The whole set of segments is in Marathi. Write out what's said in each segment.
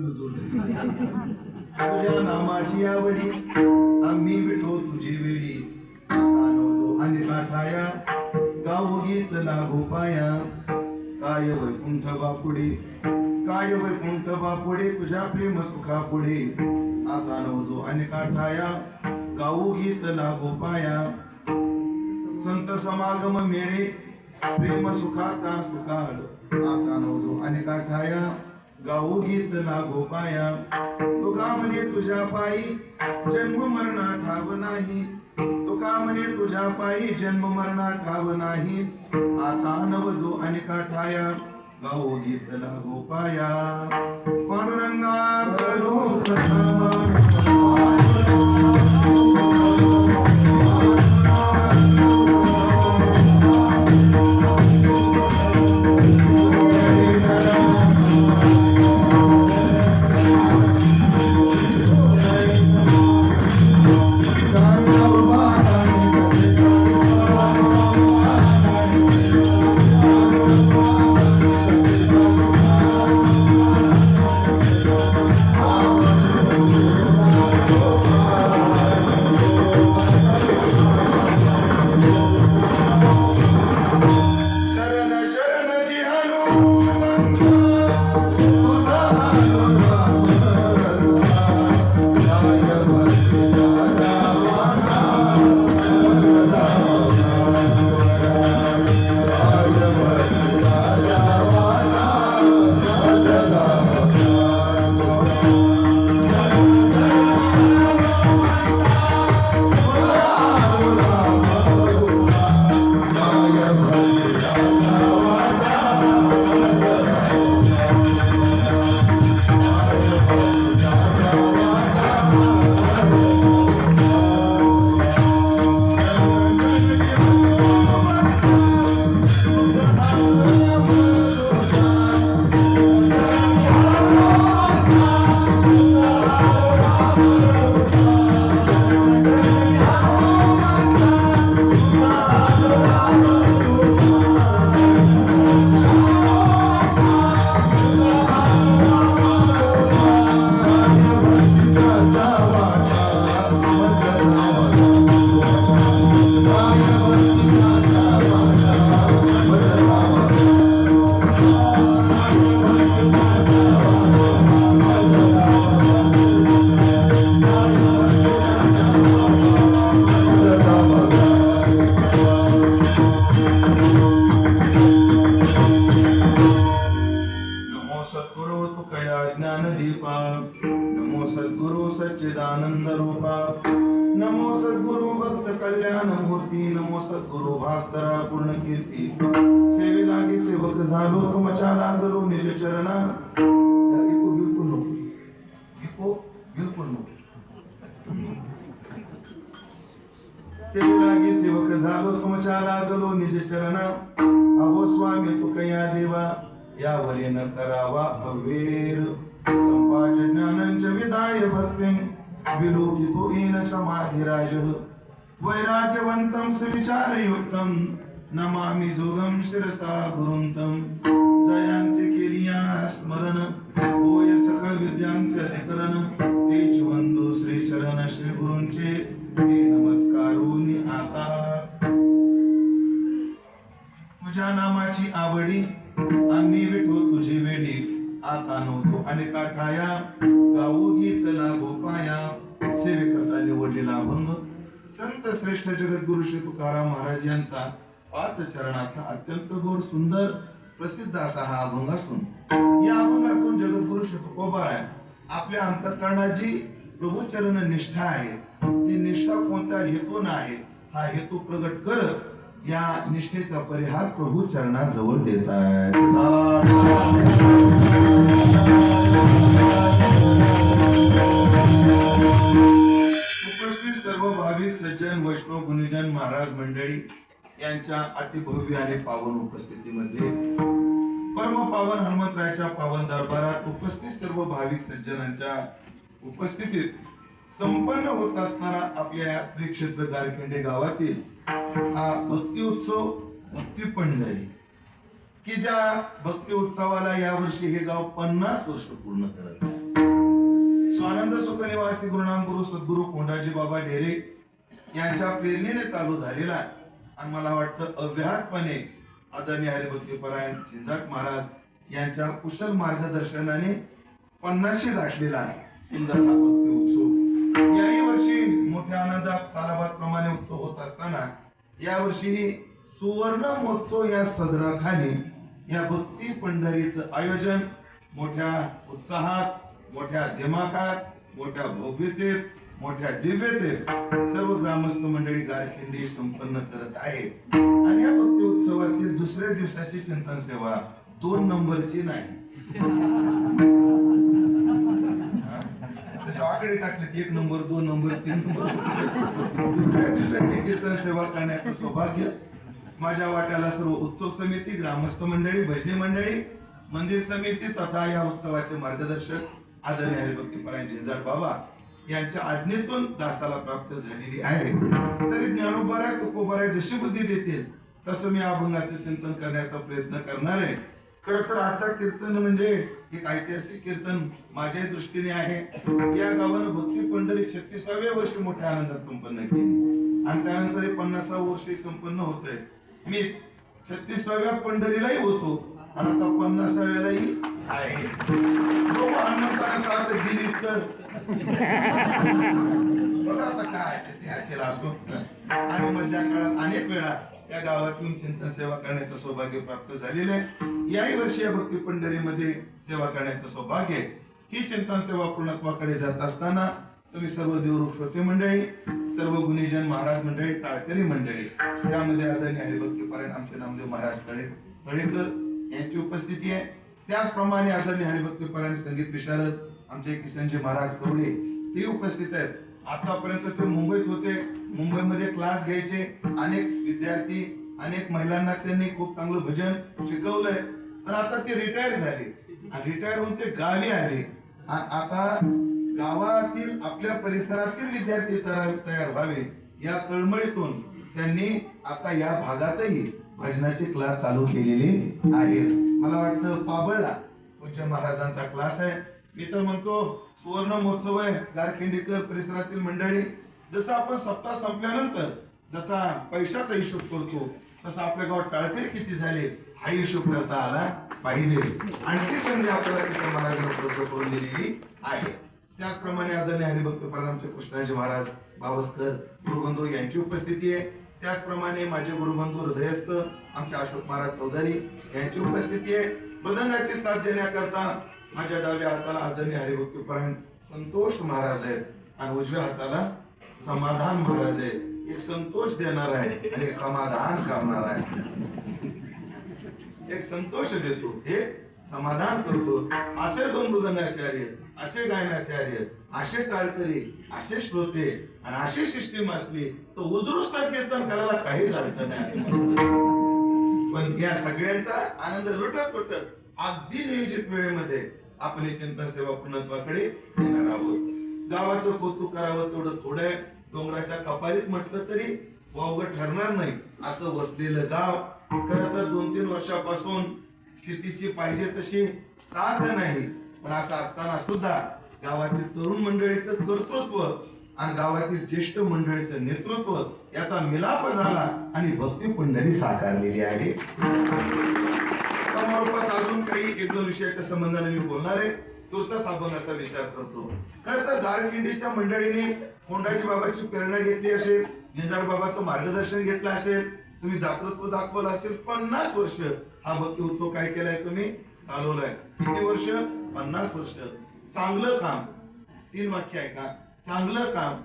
तुझ्या नामाची आवडी आम्ही विठो तुझी वेळी आणि काठाया गाऊ गीत लागू पाया काय वैकुंठ बापुडे काय वैकुंठ बापुडे तुझ्या प्रेम सुखा पुढे आता नवजो आणि काठाया गाऊ गीत लागू पाया संत समागम मेळे प्रेम सुखाचा सुकाळ आता नवजो आणि काठाया गाऊ गीत लागो पाया तुका म्हणे तुझ्या पायी जन्म मरणा ठाव नाही तुका म्हणे तुझ्या पायी जन्म मरणा ठाव नाही आता नवजो आणि काठाया गाऊ गीत लागो पाया पांडुरंगा करू नमो सद्गुरु सच्चिदानंद रूपा नमो सद्गुरु भक्त कल्याण मूर्ती नमो सद्गुरु भास्करा पूर्ण कीर्ती सेवे लागी सेवक झालो तुमच्या लागलो निज चरणा सेवे लागी सेवक झालो तुमच्या लागलो निज चरणा अहो स्वामी तू कया देवा यावरी न करावा अवेर संपाज ज्ञानंच विदाय भक्तिं विलोकितो येन समाधिराज वैराग्यवंतं सुविचारयुक्तं नमामि जोगं शिरसा गुरुंतं जयांचे केलिया स्मरण होय सकळ विद्यांचे अधिकरण तेच वंदो श्री चरण श्री गुरूंचे ते नमस्कारोनी आता तुझ्या नामाची आवडी आम्ही विठो तुझी वेळी आता नव्हतो आणि काठाया गाऊ गीत लागो पाया सेवे करता निवडलेला अभंग संत श्रेष्ठ जगद्गुरु श्री तुकाराम महाराज यांचा 5 चरणाचा अत्यंत गोड सुंदर प्रसिद्ध असा हा अभंग असून या अभंगातून जगद्गुरु श्री तुकोबा आपल्या अंतःकरणाची प्रभुचरण निष्ठा आहे ती निष्ठा कोणत्या हेतून आहे हा हेतू प्रगट करत या निष्ठेचा परिहार प्रभू चरणाजवळ देतात. उपस्थित सर्व भाविक सज्जन वैष्णव गुणीजन महाराज मंडळी यांच्या अतिभव्य आणि पावन उपस्थितीमध्ये परम पावन हनुमंतरायाच्या पावन दरबारात उपस्थित सर्व भाविक सज्जनांच्या उपस्थितीत संपन्न होत असणारा आपल्या श्री क्षेत्र गारखेंडे गावातील हा भक्ती उत्सव भक्ती पंढरी की ज्या भक्ती उत्सवाला यावर्षी हे गाव 50 वर्ष पूर्ण करत आहे. स्वानंद सुखनिवासी गुरुनाम गुरु सद्गुरु कोंडाजी बाबा ढेरे यांच्या प्रेरणेने चालू झालेला आणि मला वाटतं अव्याहतपणे आदरणीय हरिभक्तीपरायण झिंजाट महाराज यांच्या कुशल मार्गदर्शनाने 50शी गाठलेला सुंदर हा भक्ती उत्सव याही वर्षी मोठ्या आनंदात सालाबाद प्रमाणे उत्सव होत असताना यावर्षी सुवर्ण महोत्सव या सदराखाली या भक्ती पंढरीचं आयोजन मोठ्या उत्साहात, मोठ्या दिमाखात, मोठ्या भव्यतेत, मोठ्या दिव्यतेत सर्व ग्रामस्थ मंडळी गारखिंडी संपन्न करत आहे. आणि या भक्ती उत्सवातील दुसऱ्या दिवसाची चिंतन सेवा 2 नंबरची नाही. आकडे टाकले 1 नंबर, 2 नंबर, 3 नंबर. दुसऱ्या दिवसाची कीर्तन सेवा करण्याचं सौभाग्य माझ्या वाट्याला सर्व उत्सव समिती, ग्रामस्थ मंडळी, भजनी मंडळी, मंदिर समिती तथा या उत्सवाचे मार्गदर्शक आदरणीय हरिभक्तीपरायण झिंजाट बाबा यांच्या आज्ञेतून दासाला प्राप्त झालेली आहे. तरी ज्ञानोबाराय तुकोबाराय जशी बुद्धी देतील तसं मी अभंगाचं चिंतन करण्याचा प्रयत्न करणार आहे. खरं तर आजचा कीर्तन म्हणजे एक ऐतिहासिक कीर्तन माझ्या दृष्टीने आहे. या गावानं भक्ती पंढरी 36व्या वर्षी मोठ्या आनंदात संपन्न केली आणि त्यानंतर 50व्या वर्षी संपन्न होतंय. मी 36व्या पंढरीलाही होतो आणि आता 50व्यालाही आहे. बघा आता काय असेल ते असेल असो. आणि मधल्या काळात अनेक वेळा या गावातून चिंतन सेवा करण्याचं सौभाग्य प्राप्त झालेलं आहे. याही वर्षी या भक्ती पंढरीमध्ये सेवा करण्याचं सौभाग्य आहे. ही चिंतन सेवा पूर्णत्वाकडे जात असताना तुम्ही सर्व देवरूप श्रोते मंडळी, सर्व गुणीजन महाराज मंडळी, टाळकरी मंडळी, त्यामध्ये आदरणीय हरिभक्तीपरायण आमचे नामदेव महाराज तळेकर यांची उपस्थिती आहे. त्याचप्रमाणे आदरणीय हरिभक्तीपरायण संगीत विशारद आमचे किसनजी महाराज कवडे ते उपस्थित आहेत. आतापर्यंत ते मुंबईत होते, मुंबईमध्ये क्लास घ्यायचे. अनेक विद्यार्थी, अनेक महिलांना त्यांनी खूप चांगलं भजन शिकवलंय. पण आता ते रिटायर झाले आणि रिटायर होऊन ते गावी आले. आता गावातील आपल्या परिसरातील विद्यार्थी तयार व्हावे या तळमळीतून त्यांनी आता या भागातही भजनाचे क्लास चालू केलेले आहेत. मला वाटतं पाबळला पूज्य महाराजांचा क्लास आहे. मी तर म्हणतो सुवर्ण महोत्सव आहे. गारखिंडीकर परिसरातील मंडळी, जसं आपण सप्ताह संपल्यानंतर जसा पैशाचा हिशोब करतो तसा आपल्या गावात टाळकरी किती झाले हा हिशोब करता आला पाहिजे. आणखी संधी आपल्याला किसन महाराजांना उपलब्ध करून दिलेली आहे. त्याचप्रमाणे आदरणीय हरिभक्तीपरायण आमचे कृष्णाजी महाराज बावस्कर गुरुबंधू यांची उपस्थिती आहे. त्याचप्रमाणे माझे गुरुबंधू हृदयस्थ आमचे अशोक महाराज चौधरी यांची उपस्थिती आहे. मृदंगाची साथ देण्याकरता माझ्या डाव्या हाताला आदरणीय हरिभक्तीपरायण संतोष महाराज आहेत आणि उजव्या हाताला समाधान महाराज आहेत. एक संतोष देणार आहे आणि एक समाधान करणार आहे. एक संतोष देतो, हे समाधान करतो. असे 2 मृदंगाचार्य, असे गायनाचार्य, असे टाळकरी, असे श्रोते आणि अशी सिस्टीम असली तर उजरूच कीर्तन करायला काहीच अडचण नाही. पण या सगळ्यांचा आनंद लुटत लुटत अगदी नियोजित वेळेमध्ये आपली चिंतन सेवा पूर्णत्वाकडे येणार आहोत. गावाचं कौतुक करावं तेवढं थोडं आहे. डोंगराच्या कपारीत म्हटलं तरी वावगं ठरणार नाही असं वसलेलं गाव. खरं तर 2-3 वर्षापासून शेतीची पाहिजे तशी साथ नाही. पण असं असताना सुद्धा गावातील तरुण मंडळीचं कर्तृत्व आणि गावातील ज्येष्ठ मंडळीचं नेतृत्व याचा मिलाप झाला आणि भक्ती पंढरी साकारलेली आहे. समारोपात अजून काही 1-2 विषयाच्या संबंधाने मी बोलणार आहे. तुर्तास अभंगाचा विचार करतो. खरं तर गारखिंडीच्या मंडळीने कोंडाजी बाबाची प्रेरणा घेतली असेल, झिंजाट बाबाचं मार्गदर्शन घेतलं असेल, तुम्ही दातृत्व दाखवलं असेल. 50 वर्ष हा भक्ती उत्सव काय केलाय तुम्ही चालवलाय. किती वर्ष? 50 वर्ष. चांगलं काम, 3 वाक्य आहे का, चांगलं काम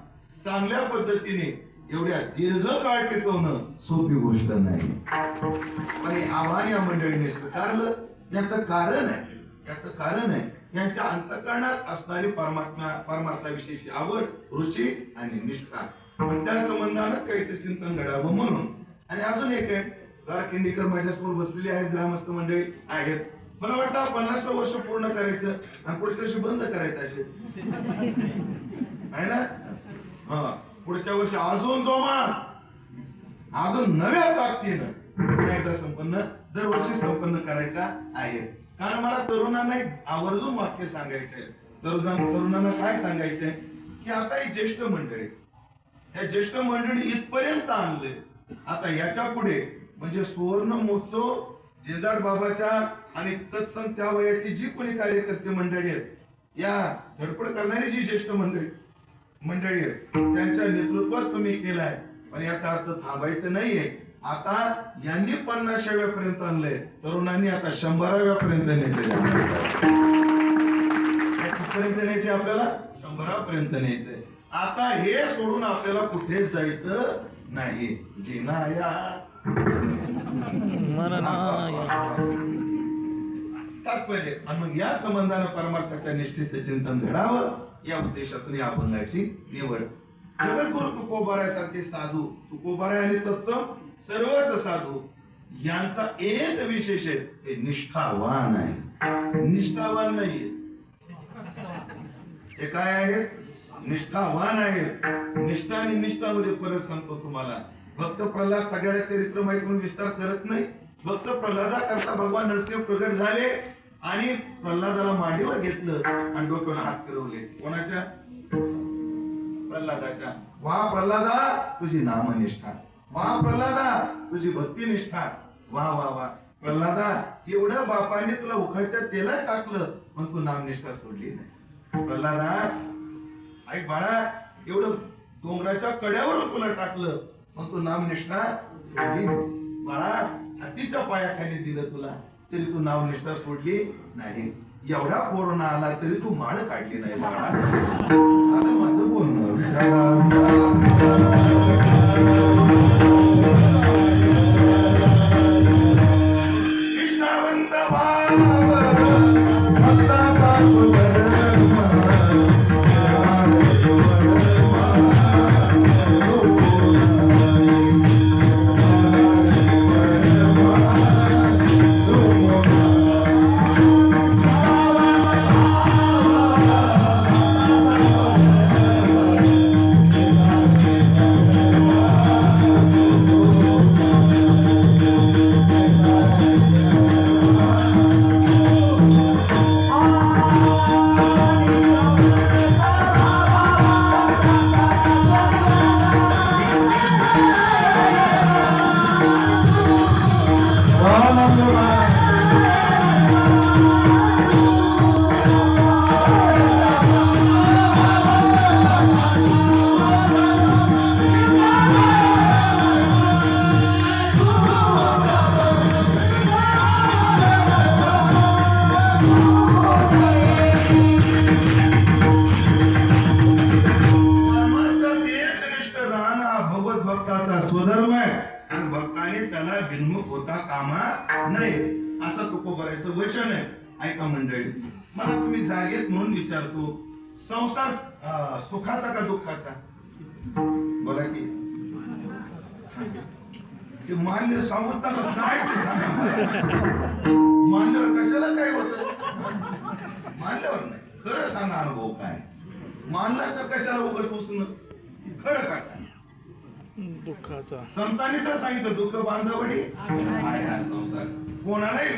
चांगल्या पद्धतीने एवढ्या दीर्घ काळ टिकवणं सोपी गोष्ट नाही. पण हे आव्हान या मंडळीने स्वीकारलं. याचं कारण आहे यांच्या अंतःकरणात असणारी परमार्थाविषयीची आवड, रुची आणि निष्ठा. पण त्या संबंधानच काहीच चिंतन घडावं म्हणून. आणि अजून एक आहे, गारखिंडीकर माझ्यासमोर बसलेले आहेत, ग्रामस्थ मंडळी आहेत. मला वाटतं 50 वर्ष पूर्ण करायचं आणि पुढच्या वर्षी बंद करायचं असेल आहे ना. पुढच्या वर्षी अजून जोमात, अजून नव्या ताकदीनं एकदा संपन्न दरवर्षी संपन्न करायचा आहे. कारण मला तरुणांना एक आवर्जून वाक्य सांगायचं आहे. तरुणांना काय सांगायचंय की आता ही ज्येष्ठ मंडळी, या ज्येष्ठ मंडळी इथपर्यंत आणले, आता याच्या पुढे म्हणजे सुवर्ण महोत्सव जेजाड बाबाच्या आणि तत्सम त्या वयाची जी कोणी कार्यकर्ते मंडळी आहेत, या धडपड करणारी जी ज्येष्ठ मंडळी आहेत, त्यांच्या नेतृत्वात तुम्ही केलाय. पण याचा अर्थ थांबायचं नाहीये. आता यांनी 50व्या पर्यंत आणलंय, तरुणांनी आता 100व्या पर्यंत न्यायचे, आपल्याला 100 पर्यंत न्यायचंय. आता हे सोडून आपल्याला कुठेच जायचं नाही. जिनाया तात्पर्य. आणि मग या संबंधानं परमार्थाच्या निष्ठेचे चिंतन घडावं, या उद्देशातून या अभंगाची निवड. जगद्गुरु तुकोबारासारखे साधू, तुकोबारा आणि तत्सम सर्वच साधू यांचा एक विशेष आहे, ते निष्ठावान आहे. निष्ठावान नाहीये, हे काय आहे? निष्ठावान आहे. निष्ठा आणि निष्ठामध्ये फरक सांगतो तुम्हाला. भक्त प्रल्हाद सगळ्या चरित्र माहिती म्हणून विस्तार करत नाही. भक्त प्रल्हादा करता भगवान नरसिंह प्रगट झाले आणि प्रल्हादाला मांडीवर घेतलं आणि डोक्यावर हात फिरवले. कोणाच्या? प्रल्हादाच्या. वा प्रल्हादा तुझी नामनिष्ठा, वा प्रल्हादा तुझी भक्तिनिष्ठा, वा वा वा प्रल्हादा, एवढं बापाने तुला उखळत्या तेलात टाकलं पण तू नामनिष्ठा सोडली नाही. प्रल्हादा ऐक बाळा, एवढं डोंगराच्या कड्यावर तुला टाकलं पण तू नामनिष्ठा सोडली बाळा. हातीच्या पायाखाली दिलं तुला तरी तू नामनिष्ठा सोडली नाही. एवढा कोरोना आला तरी तू माळ काढली नाही बाळा. आता माझं बोलणं स्वधर्म आहे आणि भक्ताने त्याला बिनमुख होता कामा नये, असं तुकोबाराचं वचन आहे. ऐका मंडळी, मला तुम्ही जागेत म्हणून विचारतो, संसार सुखाचा का दुःखाचा? बोला की. ते मान्य सांगता का काय ते सांगा. मानल्यावर कशाला काय होत? मानल्यावर नाही, खरं सांगा अनुभव काय. मानला तर कशाला उगाच पुसणं, खरं का सांगा. दुःखाचा संतांनी तर सांगितलं, दुःख बांधवडी आहे हा संसार. कोणालाही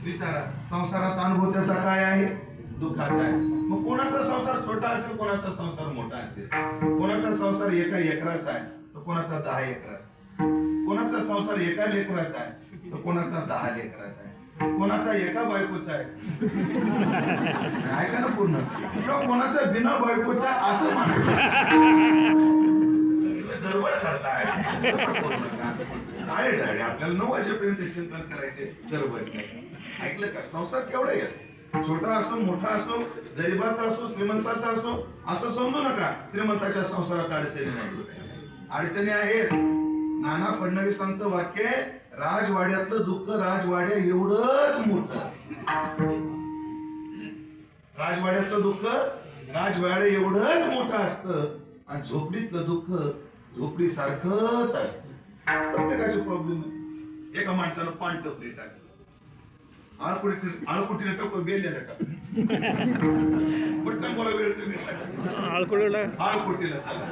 विचारा संसाराचा अनुभव त्याचा काय आहे? दुःखाचा आहे. मग कोणाचा संसार छोटा असेल, कोणाचा संसार मोठा असेल. कोणाचा संसार एका एकराचा आहे तर कोणाचा 10 एकराचा. कोणाचा संसार एका लेकराचा आहे तर कोणाचा 10 लेकराचा आहे. कोणाचा एका बायकोचा आहे ऐका ना पूर्ण, किंवा कोणाचा बिना बायकोचा असं म्हणायचं. गडबड करताय काय डाळे, आपल्याला 9 वाजेपर्यंत चिंतन करायचे, गडबड नाही. ऐकलं का? संसार केवढाही असो, छोटा असो मोठा असो, गरीबाचा असो श्रीमंताचा असो, असं समजू नका श्रीमंताच्या संसारात अडचणी नाही. अडचणी आहेत. नाना फडणवीसांचं वाक्य, राजवाड्यातलं दुःख राजवाड्या एवढंच मोठं. राजवाड्यातलं दुःख राजवाड्या एवढंच मोठं असतं आणि झोपडीतलं दुःख झोपडी सारखंच असतं. प्रत्येकाचे प्रॉब्लेम आहे. एका माणसाला पान टपरी टाकलं, आळकुटीला टाकतो, बेल्याला टाकतो, पटकन बोला वेळ तुम्ही आळकुटीला चला.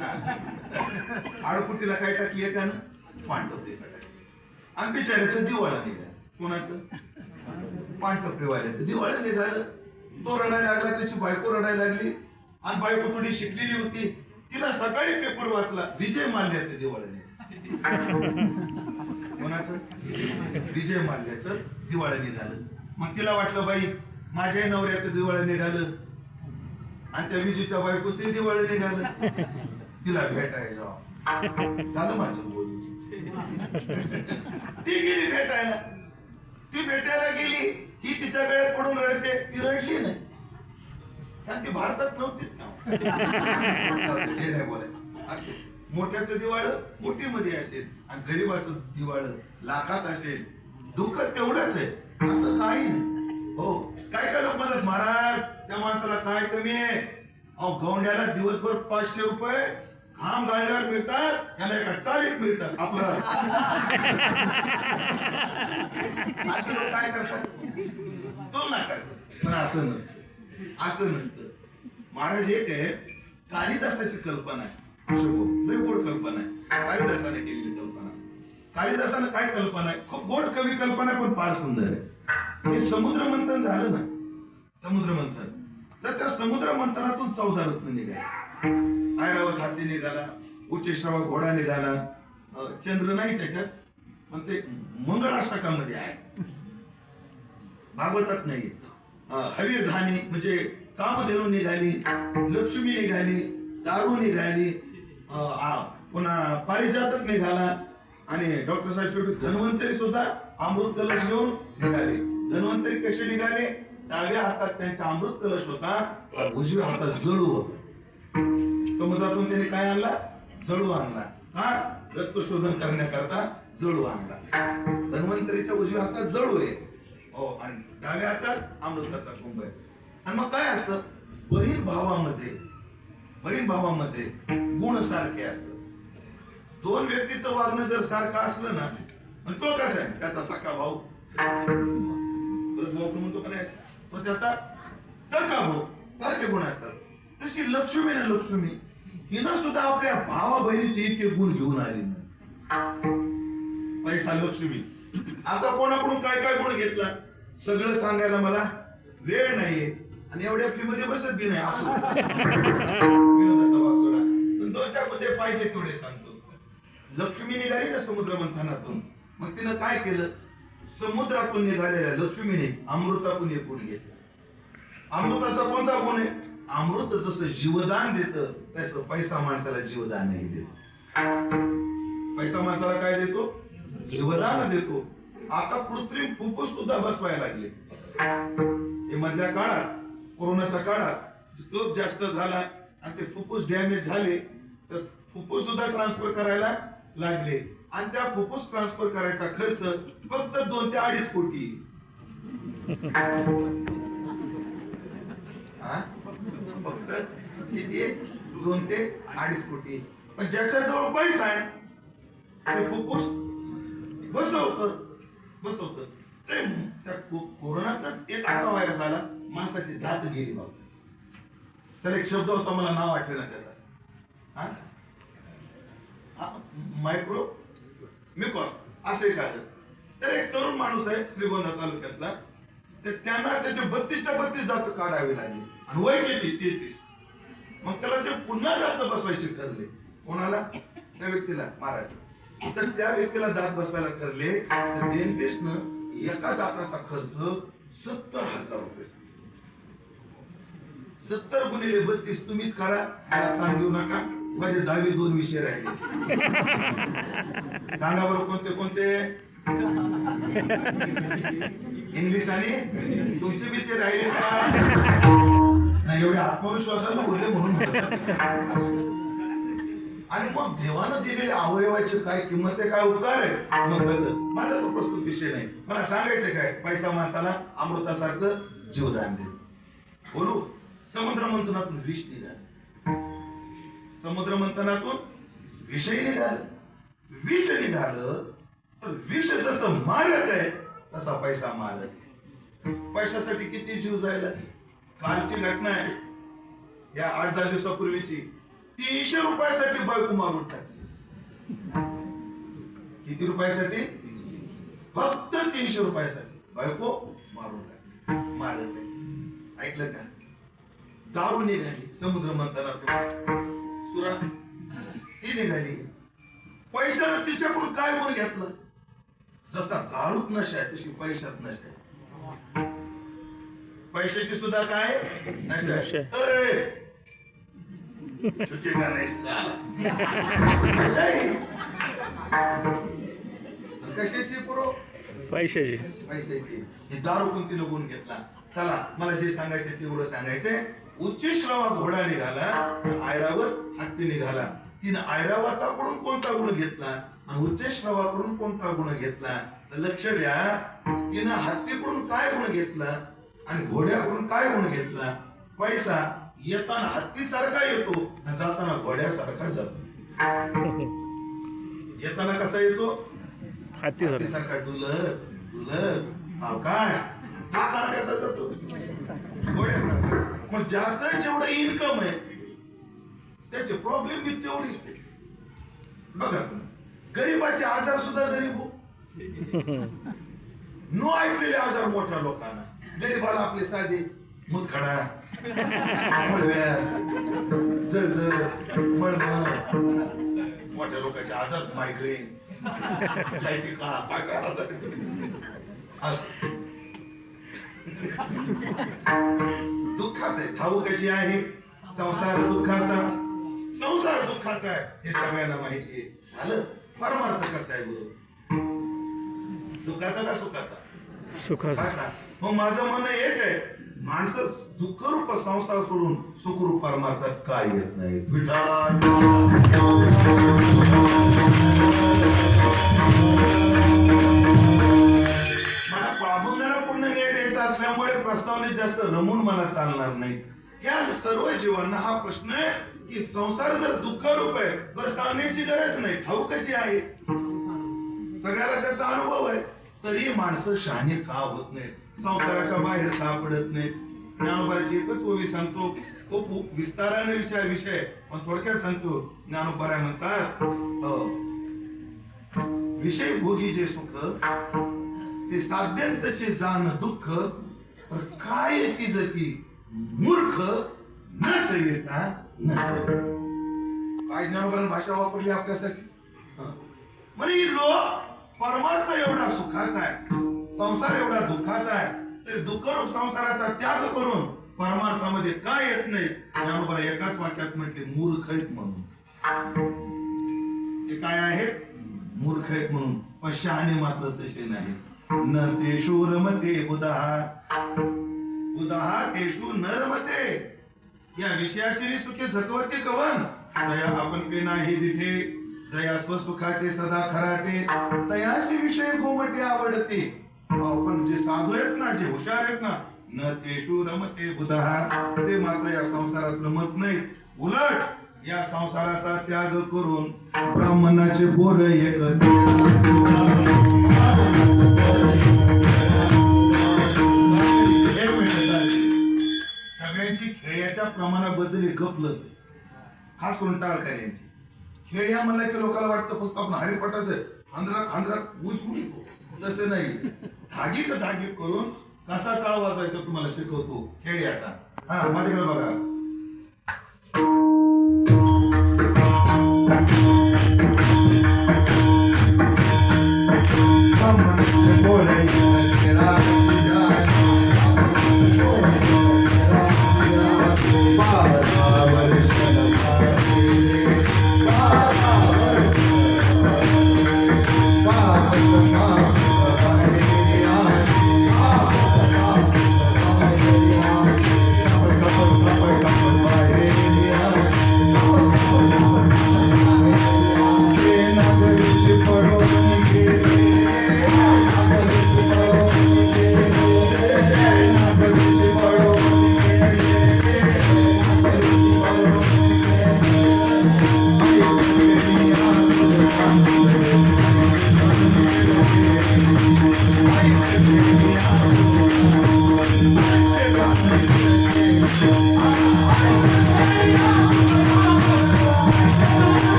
आळकुटीला काय टाकली? एकानं पान टपरी टाकली आणि बिचाऱ्याचं दिवाळं निघालं. कोणाचं? पान टपरीवाल्याचं दिवाळं निघालं. तो रडायला लागला, त्याची बायको रडायला लागली. आणि बायको थोडी शिकलेली होती, तिला सकाळी पेपर वाचला, विजय माल्याचं दिवाळी. कोणाचं? विजय माल्याचं दिवाळी निघालं. मग तिला वाटलं बाई माझ्या नवऱ्याचं दिवाळी निघालं आणि त्या विजूच्या बायकोचे दिवाळी निघालं, तिला भेटायला जावं. झालं माझं बोल. ती गेली भेटायला. ती भेटायला गेली, ही तिच्या गळ्यात पडून रडते. ती रडली नाही, कारण ती भारतात नव्हतीच ना. जे नाही बोलायचं असो. मोठ्याचं दिवाळ मोठीमध्ये असेल आणि गरीबाचं दिवाळ लाखात असेल. दुःख तेवढंच आहे, असं काही नाही. हो, काय काय लोक म्हणतात महाराज त्या माणसाला काय कमी आहे. अहो गौंड्याला दिवसभर 500 रुपये घाम गाळल्यावर मिळतात, त्याला एका चालीत मिळतात. आपलं असे लोक काय करतात, तुलना करतात. पण असं नसतं, असं नसतं. महाराज एक आहे, कालिदासाची कल्पना आहे. लय गोड कल्पना आहे, कालिदासाने केलेली कल्पना. कालिदासानं काय कल्पना आहे, खूप गोड कवी कल्पना पण फार सुंदर आहे. हे समुद्र मंथन झालं ना, समुद्र मंथन, तर त्या समुद्र मंथनातून 14 रत्न निघाले. ऐरावत हाती निघाला, उच्चश्रवा घोडा निघाला. चंद्र नाही त्याच्यात, पण ते मंगळाष्टकामध्ये आहे, भागवतात नाही. हवीर धानी म्हणजे कामधेनू निघाली, लक्ष्मी निघाली, दारू निघाली, पुन्हा पारिजातक निघाला. आणि डॉक्टर साहेब शेवटी धन्वंतरी सुद्धा अमृत कलश घेऊन निघाले. धन्वंतरी कसे निघाले, डाव्या हातात त्यांचा अमृत कलश होता, उजव्या हातात जळू होता. समुद्रातून त्यांनी काय आणला, जळू आणला. का, रक्तशोधन करण्याकरता जळू आणला. धन्वंतरीच्या उजव्या हातात जळू आहे, हो, आणि डाव्या हातात अमृताचा कुंभ आहे. आणि मग काय असतं, बहीण भावामध्ये गुण सारखे असतात. दोन व्यक्तीचं वागणं जर सारखं असलं ना, तो कसा आहे, त्याचा सखा भाऊ, म्हणतो का नाही, तो त्याचा सखा भाऊ, सारखे गुण असतात. तशी लक्ष्मी ना, लक्ष्मी हिनं सुद्धा आपल्या भावा बहिणीचे इतके गुण घेऊन आले. पैसा लक्ष्मी. आता कोणाकडून काय काय गुण घेतला सगळं सांगायला मला वेळ नाहीये, आणि एवढ्या फी मध्ये बसत बी नाही. असो विनोदाचा भाग सोडा, पण 2-4 मध्ये पाहिजे तेवढे सांगतो. लक्ष्मी निघाली ना समुद्र मंथनातून, मग तिनं काय केलं, समुद्रातून निघालेल्या लक्ष्मीने अमृतातून एक गुण घेतला. अमृताचा कोणता गुण आहे, अमृत जसं जीवदान देतं तसं पैसा माणसाला जीवदान नाही देत. पैसा माणसाला काय देतो, जीवदान देतो. आता कृत्रिम फुफ्फुस सुद्धा बसवायला लागले. हे मधल्या काळात, कोरोनाच्या काळात कफ जास्त झाला आणि ते फुफ्फुस डॅमेज झाले, तर फुफ्फुस सुद्धा ट्रान्सफर करायला लागले. आणि त्या फुफ्फुस ट्रान्सफर करायचा खर्च फक्त 2 ते 2.5 कोटी. फक्त किती, 2 ते 2.5 कोटी. पण ज्याच्याजवळ पैसा आहे ते फुफ्फुस बसवत. ते त्या कोरोनातच एक असा व्हायरस आला, माणसाची दात गेली बाबा. त्याला एक शब्द होता, मला नाव आठवे ना त्याचा, मायक्रो मिकॉस असं एक आलं. तर एक तरुण माणूस आहे श्रीगोंदा तालुक्यातला, तर त्यांना त्याचे 32च्या 32 दात काढावे लागले. आणि वय किती, 33. मग त्याला ते पुन्हा दात बसवायचे ठरले. कोणाला, त्या व्यक्तीला, महाराज. तर त्या व्यक्तीला दात बसवायला ठरले. तर डेंटिस्टनं एका दाताचा खर्च 70,000 रुपये. 70 गुणिले 32 तुम्हीच करा, ताण देऊ नका. माझे 10वी 2 विषय राहिले. सांगा बरं कोणते कोणते, इंग्लिश आणि तुमचे बी ते राहिले का नाही, एवढ्या आत्मविश्वासानं बोलले म्हणून. आणि मग देवानं दिलेल्या अवयवाची काय किंमत आहे, काय उपकार आहे. मग माझा तो प्रस्तुत विषय नाही, मला सांगायचं काय, पैसा माणसाला अमृतासारखं जीवदान देतो. बोलू, समुद्र मंथनातून विष निघालं, समुद्र मंथनातून विषय निघालं. विष निघालं तर विष जसं मारक आहे तसा पैसा मारक. पैशासाठी किती जीव जायला. कालची घटना आहे, या 8-10 दिवसापूर्वीची. 300 रुपयासाठी बायको मारून टाकली. किती रुपयासाठी, फक्त 300 रुपयासाठी बायको मारून टाकली. मारत आहे. ऐकलं का? दारू निघाली समुद्र मंथनातून, सुरा ती निघाली. पैशानं तिच्याकडून काय म्हणून घेतलं? जसा दारूत नशा आहे तशी पैशात नशा आहे. पैशाची सुद्धा काय नशा आहे. चुकीचा नाही साला. नशा आहे. कशाची पुरो? पैशाची. हे दारू कोणती गुण घेतला? चला मला जे सांगायचं तेवढं सांगायचंय. उच्च श्रवा घोडा निघाला, ऐरावत हत्ती निघाला. तिनं ऐरावताकडून कोणता गुण घेतला आणि उच्च श्रवाकडून कोणता गुण घेतला? तर लक्ष द्या, तिनं हत्तीकडून काय गुण घेतला आणि घोड्याकडून काय गुण घेतला? पैसा येताना हत्तीसारखा येतो आणि जाताना घोड्यासारखा जातो. येताना कसा येतो? हत्तीसारखा डुलत डुलत सावकाश. जाताना कसा जातो? घोड्यासारखा. पण ज्याचं जेवढं इन्कम आहे त्याचे प्रॉब्लेम बी तेवढीच. बघा गरीबाचे आजार सुद्धा गरीब हो. नो ऐकलेले आजार मोठ्या लोकांना. गरीबाला आपले साधे मुतखडा, जळजळ, मळमळ. मोठ्या लोकांचे आजार मायग्रेन, सायटिका, काय काय आजार दुःखाच आहे. ठाऊ कशी आहे? संसार दुःखाचा. संसार दुःखाचा आहे हे सगळ्यांना माहिती आहे. झालं. परमार्थ कसा आहे बरोबर? दुःखाचा का सुखाचा? सुखाचा. मग माझं म्हणणं एक आहे, माणसं दुःखरूप संसार सोडून सुखरूप परमार्थात काय येत नाही. मला पाबुंगाला पूर्ण न्याय द्यायचा असल्यामुळे प्रस्तावनेत जास्त रमून मला चालणार नाही. या सर्व जीवांना हा प्रश्न आहे की संसार जर दुःखरूप आहे तर सांगण्याची गरज नाही. ठाऊकची आहे, सगळ्याला त्याचा अनुभव आहे. तरी माणसं शहाणे का होत नाहीत? संसाराच्या बाहेर का पडत नाहीत? ज्ञानोबाची एकच ओवी सांगतो, खूप विस्ताराने विषय पण थोडक्यात सांगतो. ज्ञानोबा म्हणतात, विषय भोगी जे सुख ते साध्यंतचे जाण दुःख, तर काय की जती मूर्ख न सविता न सविता. काय ज्ञानोबाने भाषा वापरली आपल्यासाठी? म्हणजे लोक परमार्थ एवढा सुखाचा आहे, संसार एवढा दुःखाचा आहे, तरी दुःखरूप संसाराचा त्याग करून परमार्थामध्ये काय येत नाही. ज्ञानोबा एकाच वाक्यात म्हटले, मूर्ख आहेत म्हणून. ते काय आहेत? मूर्ख आहेत म्हणून. पण शहाणे मात्र तसे नाही. न ते शूरमते बुधा बुधा तेषु नरमते. या विषयाची सुखे झकवते कवन, जया आपण पे नाही दिठे, जया स्वसुखाचे सदा खराटे, तयाशी विषय गोमटे आवडते. पण जे साधू आहेत ना, जे हुशार आहेत ना, न तेषु रमते बुधा, ते मात्र या संसारात रमत नाहीत. उलट या संसाराचा त्याग करून ब्राह्मणाचे बोर एक सगळ्यांची खेळ्याच्या प्रमाणाबद्दल गपलत, खास करून टाळकऱ्यांची. खेळ या म्हणलं की लोकांना वाटतं फक्त आपण हरिपटाचं खांद्रा उचकून येतो. तसं नाही. धागिक करून कसा टाळ वाजवायचा तुम्हाला शिकवतो खेळ्याचा. हा माझ्याकडे बघा.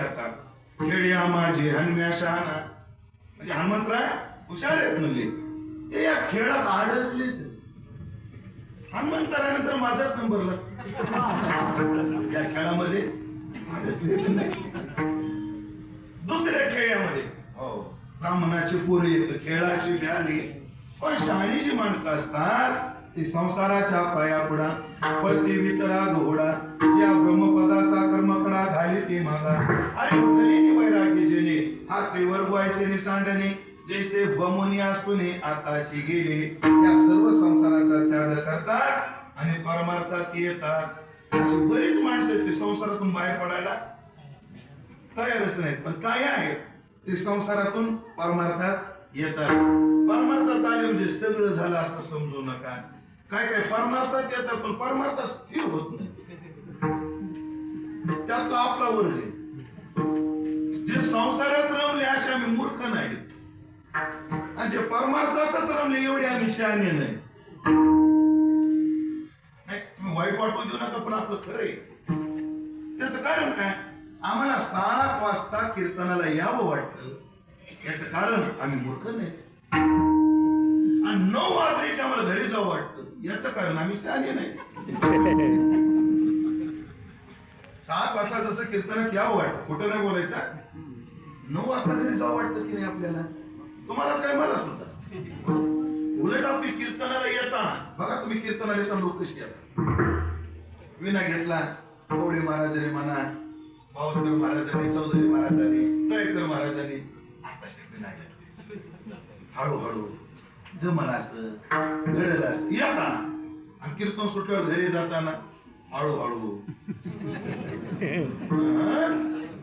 आता खेड्या माझे हनुम्या शहाणा म्हणजे हनुमंतराय हुशार आहेत म्हणले ते या खेळात अडकलेच हनुमंतरायनंतर माझाच नंबर लागतो या खेळामध्ये अडकलेच नाही. दुसऱ्या खेळामध्ये हो ब्राह्मणाची पोरे खेळाची ज्ञानी पण शहाणी जी माणसं असतात ती संसाराच्या पाया पुढा पळती वितरा घोडा ज्या ब्रह्मपदाचा कर्मकडा घाली ती मागा अरे उठलेली वैरागी जेने हातीवर व्हायचे सांडणे जैसे भमुनी असुने आताची गेले या सर्व संसाराचा त्याग करतात आणि परमार्थात येतात. अशी बरीच माणसं आहेत ते संसारातून बाहेर पडायला तयारच नाहीत पण काय आहे ते संसारातून परमार्थात येतात. परमार्थात आले म्हणजे सगळं झालं असं समजू नका. काय काय परमार्थात येतात पण परमार्थ स्थिर होत नाही. त्यातला आपला वर्ग आहे. जे संसारात रमले असे आम्ही मूर्ख नाहीत आणि जे परमार्थातच रमले एवढे आम्ही शहाणे नाही. तुम्ही वाईट वाटू देऊ नका पण आपलं खरं आहे. त्याचं कारण काय आम्हाला 7 वाजता कीर्तनाला यावं वाटतं याचं कारण आम्ही मूर्ख नाही आणि 9 वाजले की आम्हाला घरी जावं वाटतं याचं कारण आम्ही शहाणे नाही. 7 वाजता जसं कीर्तनात यावं वाटतं कुठं नाही बोलायचं 9 वाजता घरी जावं वाटतं की नाही आपल्याला तुम्हालाच काय मला सुद्धा उलट आपली कीर्तनाला येताना बघा तुम्ही कीर्तनाला येताना लोक कशी येतात विना घेतला गवडे महाराजांनी म्हणा भावस्कर महाराजांनी चौधरी महाराजांनी तळेकर महाराजांनी हळूहळू जमन असत घडल असत येताना आणि कीर्तन सुटल्यावर घरी जाताना हळूहळू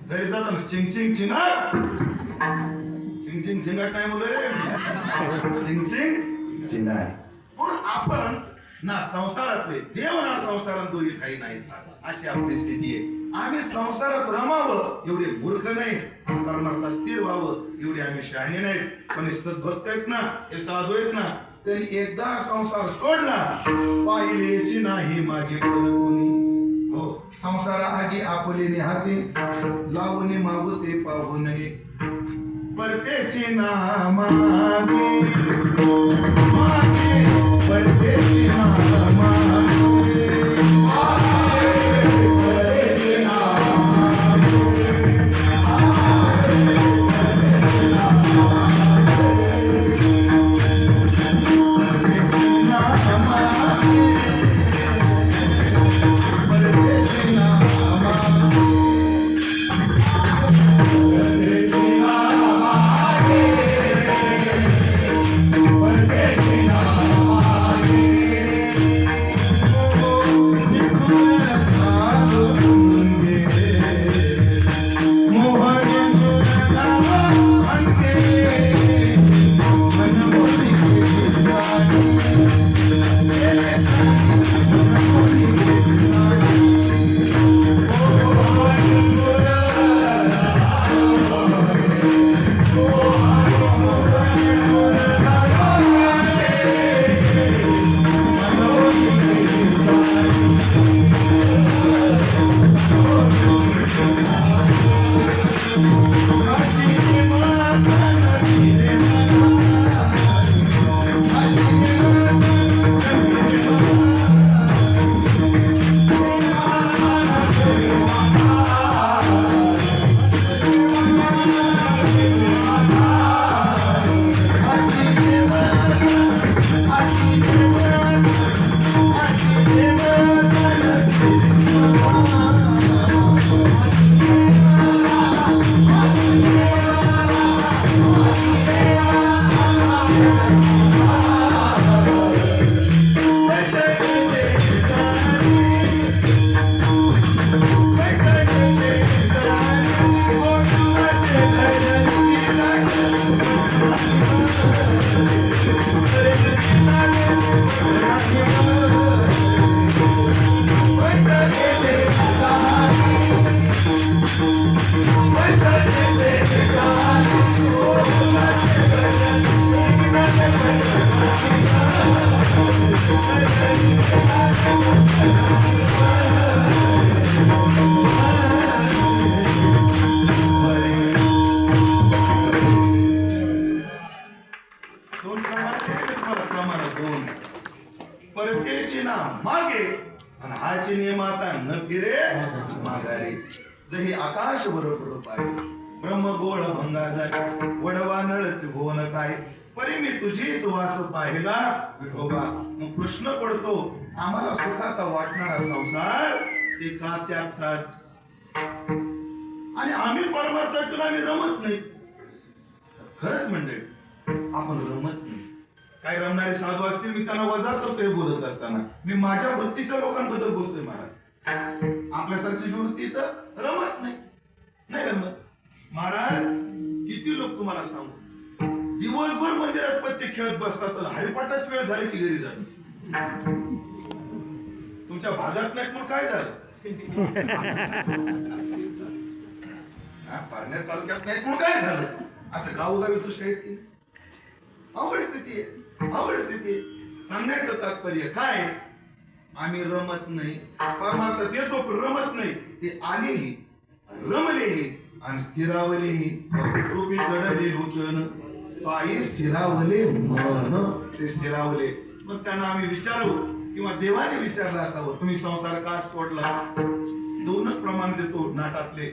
घरी जाताना चिंग चिंग चिंगाट चिंग चिंग चिंगाट नाही मुलं रे चिंग चिंग चिंगाट. पण आपण ना संसारातले देव ना संसारात दोन्ही काही नाही अशी आपली स्थिती आहे. आम्ही संसारात रमावं एवढे मूर्ख नाही परमार्थ स्थिर व्हावं एवढे आम्ही शहाणे नाहीत. पण सद्भक्त आहेत ना हे साधू आहेत ना त्यांनी एकदा संसार सोडला पाहिलेची नाही मागे परतुनी हो संसारा आगी आपले हाती लावून मागुते पाहू नये परतेची ना मागे परतेची ना मागे प्रमाण दोन परकेची ना मागे आणि हाची नियम आता न फिरे माघारे. जही आकाश बरोबर पाहिजे ब्रह्मगोळ भंगा जाय वडवा नळ त्रिभुवन काय परी मी तुझीच वास पाहिला विठोबा. मग प्रश्न पडतो आम्हाला सुखाचा वाटणारा संसार ते का त्यागतात आणि आम्ही परमार्थातून आम्ही रमत नाही. खरंच म्हणजे आपण रमत नाही. काही रमणारे साधू असतील मी त्यांना वजा करतोय बोलत असताना. मी माझ्या वृत्तीच्या लोकांबद्दल बोलतोय महाराज. आपल्यासारखी वृत्ती तर रमत नाही. नाही रमत महाराज. किती लोक तुम्हाला सांगू दिवसभर मंदिरात पत्ते खेळत बसतात हरिपाठाची वेळ झाली की घरी जातात. तुमच्या भागात नाही मग काय झालं पारनेर तालुक्यात नाही मग काय झालं असं गावोगावी दृश्य आहेत की. अवघड स्थिती आहे. अवघड स्थिती आहे. सांगण्याचं तात्पर्य काय आम्ही रमत नाही. परमार्थ देतो पण रमत नाही. ते आलेही रमलेही आणि स्थिरावलेही रूपी जडले लोचन पायी स्थिरावले मन ते स्थिरावले. मग त्यांना आम्ही विचारू किंवा देवाने विचारलं असावं तुम्ही संसार का सोडला. दोनच प्रमाण देतो नाटातले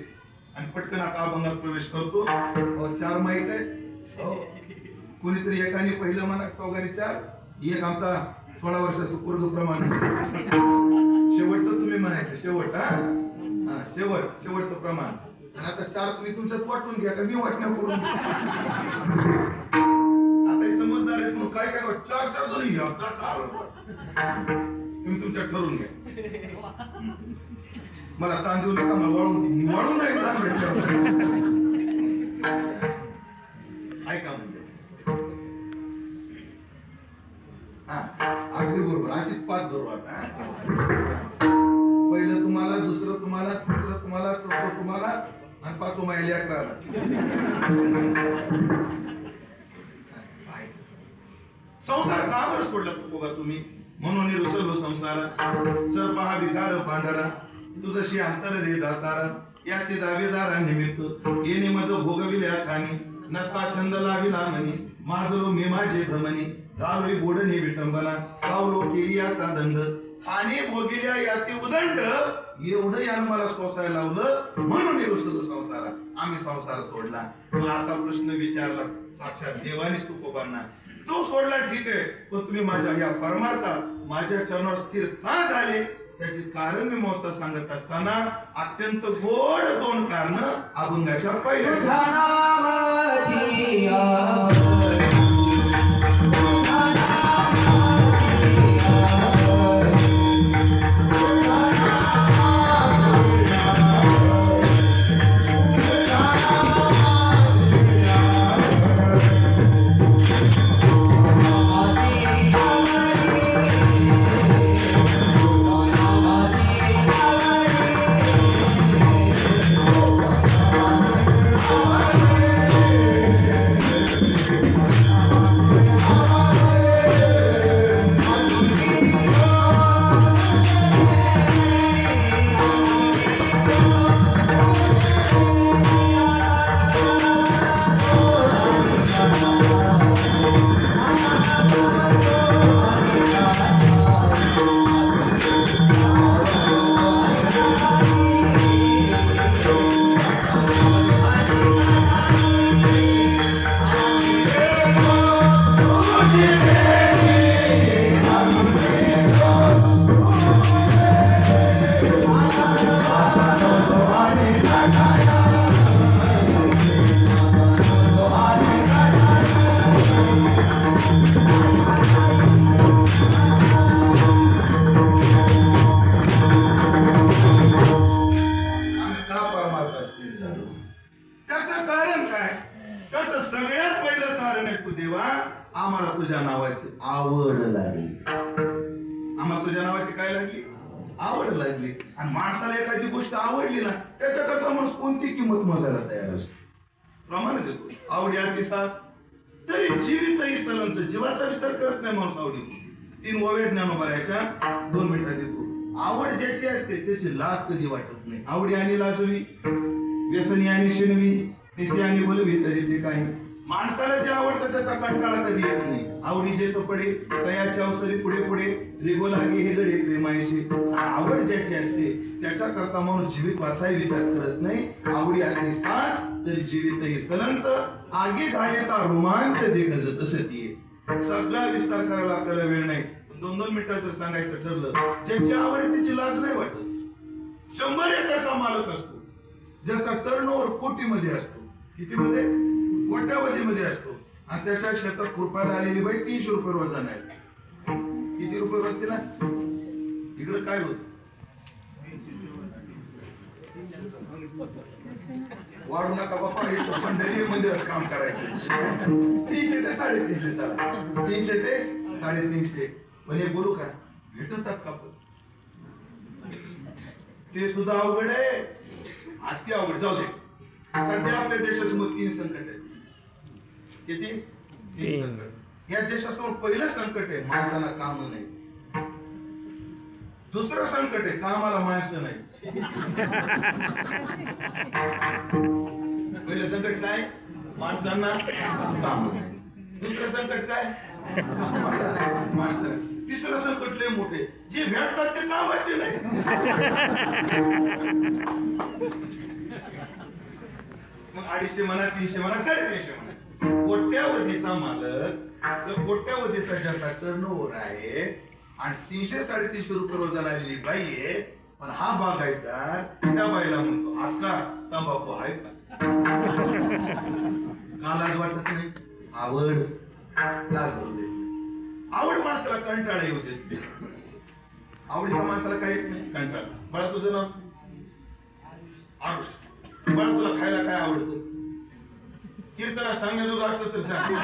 आणि पटकन आता अभंगात प्रवेश करतो. 4 माहित आहे. कोणीतरी एकाने पहिलं म्हणा चौघाने 4 एक आमचा 16 वर्षाचं पूर्व प्रमाण शेवटचं तुम्ही म्हणायचं शेवट. हा शेवटचं प्रमाण. आणि आता 4 तुम्ही तुमच्यात वाटून घ्या का मी वाटण्या करून. आता समजदार आहेत म्हणून काय काय 4 जण एकदा 4 तुम्ही तुमच्यात ठरवून घ्या. मला ताण देऊ नका. मला वळून नाही ताण भेटलं. ऐका म्हणजे अगदी बरोबर. अशीच 5 धरू आता. पहिलं तुम्हाला दुसरं तुम्हाला तिसरं तुम्हाला चौथं तुम्हाला आणि 5वं मायली 11ला. संसार का बरं सोडला बघा तुम्ही. म्हणून रुसलो संसार सर पहा विकार पांढरा तुझशी अंतर रे दातारा याचे दावेदारा निमित्त येणे माझं भोगविल्या खाणी नसता छंद लाविला म्हणी माझलो मी माझे भ्रमणी झालोय बोडणे विटंबना पावलो केली याचा दंड आणि भोगिल्या याती उदंड एवढं यानं मला सोसायला लावलं म्हणून रुसलो संसारा. आम्ही संसार सोडला. मग आता प्रश्न विचारला साक्षात देवानीच तुकोबांना तो सोडला ठीक आहे पण तुम्ही माझ्या या परमार्थात माझ्या चरणावर स्थिर का झाले त्याचे कारण मी मौसा सांगत असताना अत्यंत गोड 2 कारण अभंगाच्या पहिल्या. आम्हाला तुझ्या नावाची आवड लागली. आम्हाला तुझ्या नावाची काय लागली आवड लागली. आणि माणसाला एखादी गोष्ट आवडली ना त्याच्याकरता माणूस कोणती किंमत मोजायला तयार असतो. प्रमाण देतो आवडी अतिसाच तरी जीवित ईश्वरांचा जीवाचा विचार करत नाही माणूस. आवडी 3 ओव्या ज्ञानोबाऱ्याच्या 2 मिनिटात देतो. आवड ज्याची असते त्याची लाज कधी वाटत नाही. आवडी आणि लाजवी व्यसनी आणि शिणवी निशी आणि बोलवी तरी ते काही माणसाला जे आवडतं त्याचा कंटाळा कधी येत नाही. आवडीचे कपडे तयाच्या अवसरी पुढे पुढे रेगो लागे हे गडे प्रेमायचे. आवड ज्याची असते त्याच्या करता माणूस जीवित वाचाय विचार करत नाही. आवडी आली साच तरी जीवित ही सलंच आगे घालेता रोमांच देखत असते. सगळा विस्तार करायला आपल्याला वेळ नाही. 2-2 मिनिटात जर सांगायचं ठरलं, ज्याची आवड आहे त्याची लाज नाही वाटत. 100 एकरचा मालक असतो, ज्याचा टर्नओव्हर कोटीमध्ये असतो. कितीमध्ये? कोट्यावधीमध्ये असतो. आणि त्याच्या शेतात खुरपायला आलेली बाई 300 रुपये रोजानं आहे. किती रुपये रोज तिला? इकडे काय रोज? वाढू नका बाप्पा, हे पंढरी मंदिरात काम करायचं. 300 ते 350 चला, 300 ते 350. पण हे बोलू का, भेटतात का पण? ते सुद्धा अवघड आहे, अति अवघड. जाऊ दे. सध्या आपल्या देशासमोर 3 संकट आहेत. किती? 3 संकट. या देशासमोर पहिलं संकट आहे माणसाला काम नाही. दुसरं संकट आहे कामाला माणसं नाही. पहिलं संकट काय? माणसांना काम नाही. दुसरं संकट काय? माणसं. तिसरं संकट लय मोठे, जे भेटतात ते कामाचे नाही. मग 250 म्हणा, 300 म्हणा, 350 म्हणा. कोट्यावधीचा मालक तर कोट्यावधीचा ज्याचा टर्नओव्हर आहे आणि 300-350 रुपये रोजाला आलेली बाई आहे. पण हा बागायतदार त्या बाईला म्हणतो, अक्का तंबाखू आहे का? लाज वाटत नाही? आवड लाज होते. आवड माणसाला कंटाळा येऊ देत. आवडीच्या माणसाला काही येत नाही कंटाळा. बाळा तुझं नाव? आरुष. बाळा तुला खायला काय आवडतं? कीर्तना सांगण्याजोगं असलं तर सांग.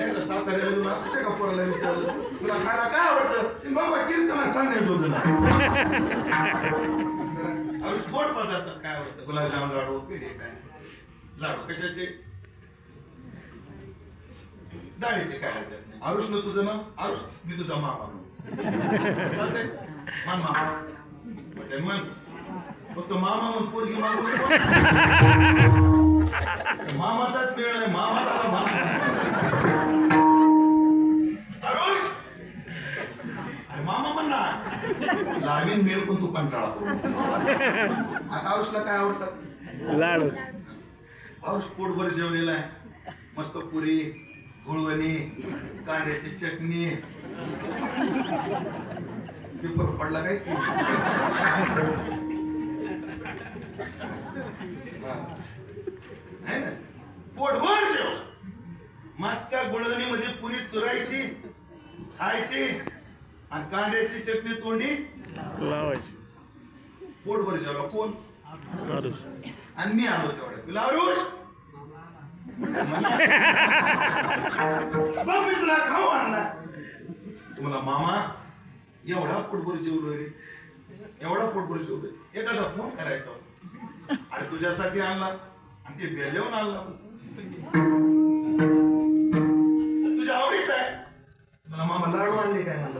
एकदा साताऱ्याला येऊन असं का पोराला विचारलं, तुला खायला काय आवडतं? बाबा कीर्तना सांगण्याजोगं ना. आरुष, गोड पदार्थात काय आवडतं? गुलाबजाम, लाडू, पेढे, काय? लाडू कशाचे? डाळीचे. काय हरकत नाही. आरुष ना तुझं नाव? आरुष. मी तुझा मामा चालतंय? मान मामा. मन फक्त मामा मग पोरगी मागून मामाचाच वेळ नाही. मामा आरुष, अरे मामा म्हणणार लावीन मेळ पण तू कंटाळा. आता आरुषला काय आवडतात? लाडू. आरुष पोटभर जेवलेला आहे. मस्त पुरी, गुळवणी, कांद्याची चटणी. पेपर पडला काय? आहे ना? पोटभर जेवण. मस्त गुळवणीमध्ये पुरी चुरायची, खायची आणि कांद्याची चटणी तोंडी लावायची. पोटभर जेवला. कोण? आणि मी आलो तेवढ्या. तुला आरुष मी तुला खाऊ आणला. तुम्हाला मामा एवढा पोटभर जेवलोय रे, एवढा पोटभर जेवलोय. एखादा फोन करायचा होता. अरे तुझ्यासाठी आणला आणि ते बेलेवून आणला. तुझ्या आवडीच आहे. मला मामा लाडू आणले काय म्हणलं?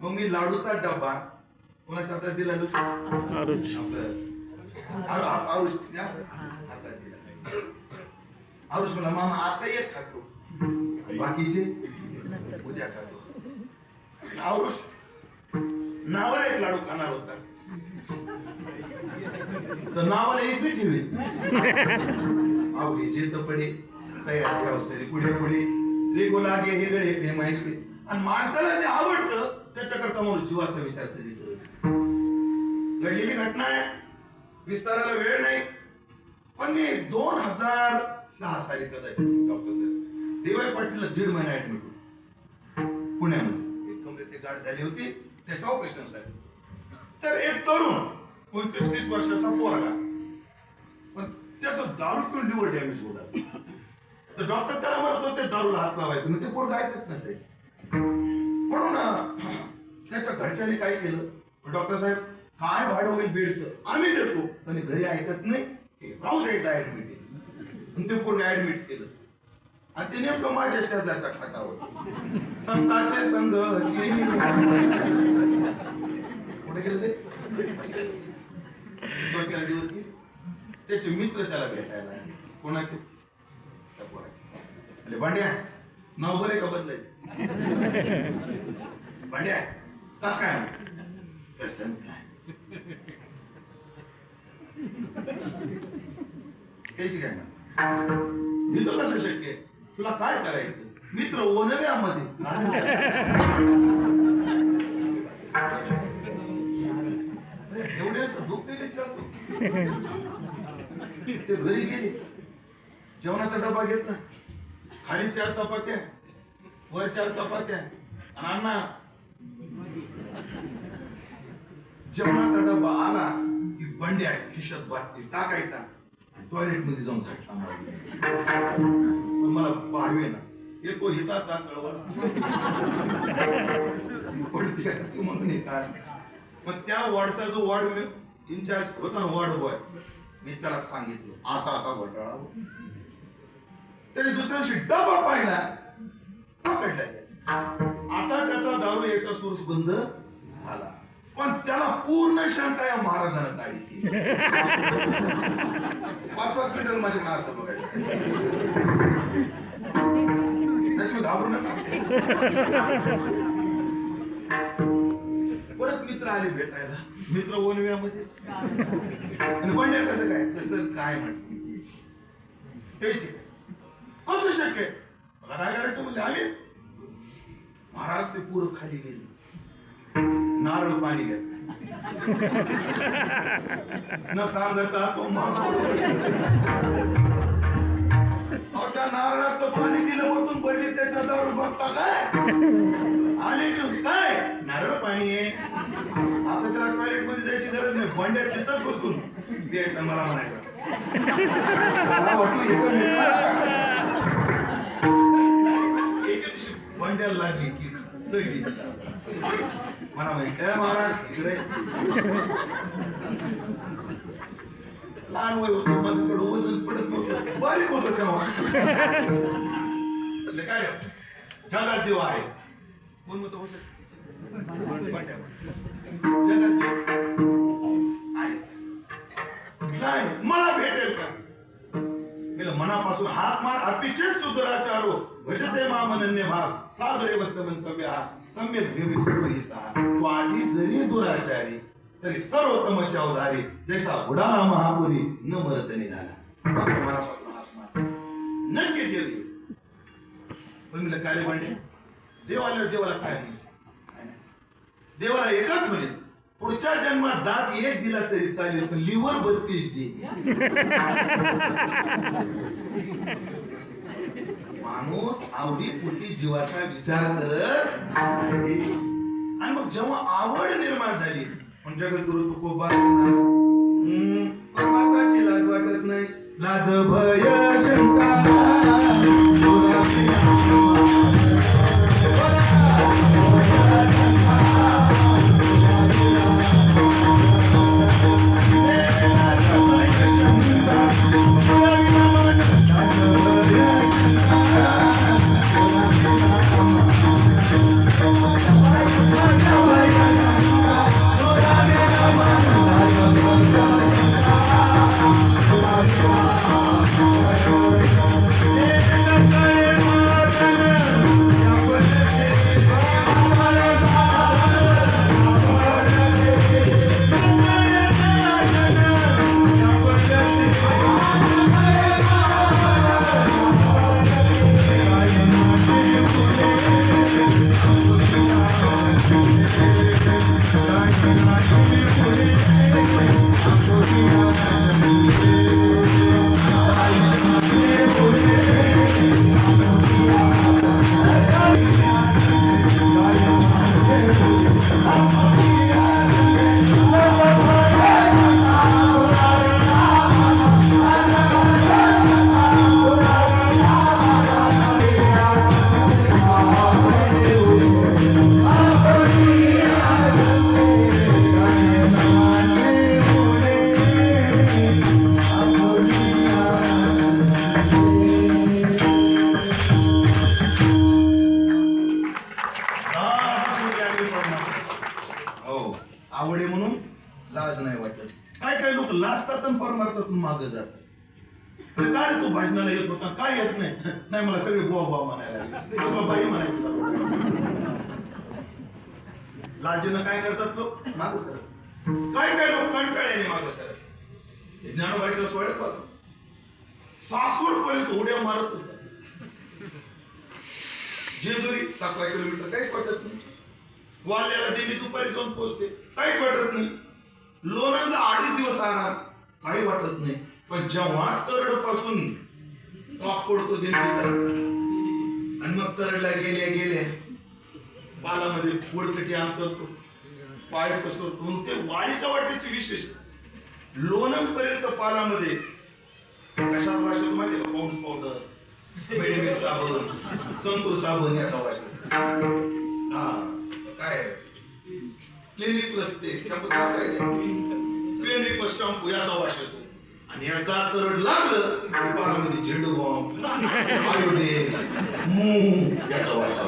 मग मी लाडूचा डब्बा कोणाच्या हातात दिला? आरुष हातात दिला. आरुष म्हणला, मामा आता एक खातो, बाकीचे उद्या खातो. आरुष नावाला एक लाडू खाणार होता, तर नावाला एक बी ठेवीत. आवडीचे तपडे तयारचे अवसरी पुढे पुढे रेगो लागे हे गडे प्रेमायचे. आणि माणसाला जे आवडतं त्याच्याकरता म्हणून जीवाचा विचार कधी करत. घडलेली घटना आहे, विस्ताराला वेळ नाही. पण मी 2006 साली कदाचित डॉक्टर साहेब देवाई पाटीलला 1.5 महिना ऍडमिट होतो पुण्यामध्ये. एक कमरेत गाठ झाली होती त्याच्या ऑपरेशन साठी. तर एक तरुण 25-30 वर्षाचा पोरगा, पण त्याचं दारू पिऊन लिव्हर डॅमेज होता. तर डॉक्टर त्याला म्हणत होते दारूला हात लावायचं, मग ते पोरगा ऐकत नसायचं. म्हणून त्याच्या घरच्यांनी काय केलं, डॉक्टर साहेब काय भाडं होईल बेडचं आम्ही देतो, पण घरी ऐकत नाही, राहू दे एकदा ऍडमिट. ते पोरगा ऍडमिट केलं आणि ते नेमकं माझ्या शेजारच्या खाटावर. संतांचे संघ कुठे गेले ते? 2-4 दिवस त्याचे मित्र त्याला भेटायला. कोणाचे? त्या पोराचे. अरे भांड्या नाव बरे का बदलायचं भांड्या कस काय कसं काय काय मी तर कसं शक्य आहे तुला काय करायचं मित्र ओनव्यामध्ये एवढ्याच दुःख चालतो ते घरी गेले जेवणाचा डबा घेतला खाली 4 चपात्या वर 4 चपात्या आणि अण्णा जेवणाचा डबा आला की बंड्या खिशात बाटली टाकायचा टॉयलेट मध्ये जाऊन पण मला पाहावे ना येतो हिताचा कळवळा म्हणून काय मग त्या वॉर्डचा जो वॉर्ड इन्चार्ज होता ना वॉर्ड बॉय मी त्याला सांगितलं असा असा घोटाळा त्याने दुसऱ्या दिवशी डबा पाहिला पकडला आता त्याचा दारू यायचा सोर्स बंद झाला पण त्याला पूर्ण शंका या महाराजांना काढली 5-5 क्विंटल माझ्याकडे असं बघायचं तुम्ही घाबरू नका परत मित्र आले भेटायला मित्र ओनव्यामध्ये आणि बंड्या कसं काय कसं काय म्हणते कसं शक्य मला काय करायचं म्हणजे आले महाराज ते पुरं खाली गेले नारळ पाणी घेतलं न सांगता तो त्या नारळात पाणी दिलं वरतून पडली त्याच्यावर बघता काय आले काय नारळ पाणी आहे आता त्याला टॉयलेट मध्ये जायची गरज नाही बंड्या तिथंच बसून द्यायचं मला म्हणायचं बंड्याला लागली की चढली मला माहिती काय महाराज इकडे लहान वय होतो बसकडे वजन पडत नव्हतं बारीक होतं तेव्हा काय जगात देव आहे कोण म्हणतो जगात काय मला भेटेल का मनापासून हात मार अपिचेत सुधराचारो भजते मामनन्य भाग सादरे वस्तमंतव्य सम्यक घेविसा तो आधी जरी दुराचारी तरी सर्वोत्तमच्या अवधारी जैसा बुडाला महापुरी न मरत निघाला मनापासून हात मार नक्की देव येईल पण मी काय रे भांडे देवाला काय म्हणजे देवाला एकच म्हणेल पुढच्या जन्मात दात 1 दिला तरी चालेल पण लिव्हर 32 दे माणूस आवडी पोटी जीवाचा विचार करत आणि मग जेव्हा आवड निर्माण झाली पण जगद्गुरु तुकोबा परमात्म्याची लाज वाटत नाही लाज भय शंका आवडे म्हणून लाज नाही वाटत काय काय लोक लाजतात आणि परमार्थातून मागे जातात पण काय रे तू भजनाला येत होता काय येत नाही नाही मला सगळे बुवा बुवा म्हणायला लागले तुला बाई म्हणायचं लाजेनं काय करतात लोक माग सर काय काय लोक कंटाळ्याने माग सर ज्ञानोबाईचा सोडत बघ सासूर पर्यंत उड्या मारत होता जेजुरी 17 किलोमीटर काहीच वाटत नाही वाल्याला दिल्ली दुपारी जाऊन पोहोचते काहीच वाटत नाही लोणंदला 2.5 दिवस आराम काही वाटत नाही पण जेव्हा तरड पासून टॉप पडतो दिल्लीचा आणि मग तरडला गेल्या पालामध्ये पोडकटी आणतो पाय पसरतो ते वारीच्या वाटेचे विशेष लोणंद पर्यंत पालामध्ये कशाचा वास येतो माहिती का पाऊस पावडर मेडिमिक्स साबण संतूर साबण याचा वास हा काय क्लिनिक प्लस ते क्लिनिक प्लस शॅम्पू याचा वास येतो आणि एकदा तरड लागलं पालामध्ये झेंडू बॉम्ब आयोडेक्स मूग याचा वास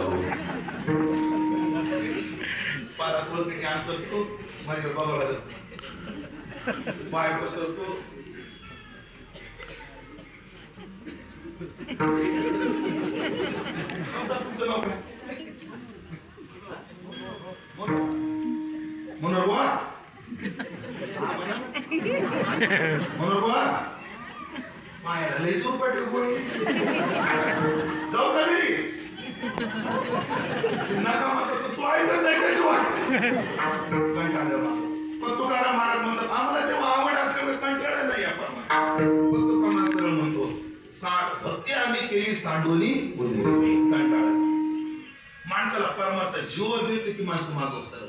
पारा पोलकटी आणतो तो माझ्या बघावं लागत पाय पसरतो तुमचं नाव काय मनोरमा मायाला लई जोर पाटील गोळी जाऊ का घरी नका म्हणतात तू ऐकत नाही कशी कंटाळलं पण तुकाराम महाराज म्हणतात आम्हाला तेव्हा आवड असल्यामुळे कंटाळा नाही आपण फक्त प्रमाण सरळ म्हणतो भक्ती आम्ही केली सांडोनी कंटाळा माणसाला परमार्थ जीव मिळते की माणसं मागं सरळ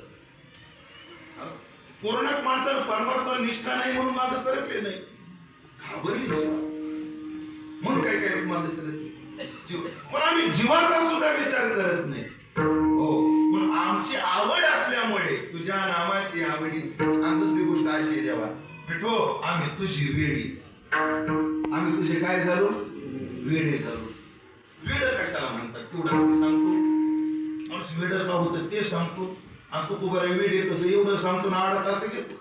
कोरोनात माणसाला परमार्थ निष्ठा नाही म्हणून मागं सरकले नाही घाबरली म्हणून काय काय मागं सरकले पण आम्ही जीवाचा सुद्धा विचार करत नाही हो पण आमची आवड असल्यामुळे तुझ्या नामाची आवडी आणि दुसरी गोष्ट अशी आहे देवा भेटो आम्ही तुझी वेडी आम्ही तुझे काय झालो वेडे झालो वेड कशाला म्हणतात तेवढं सांगतो माणूस वेड का होतं ते सांगतो आणि तू बरं वेडे कसं एवढं सांगतो ना आडत असं घेतो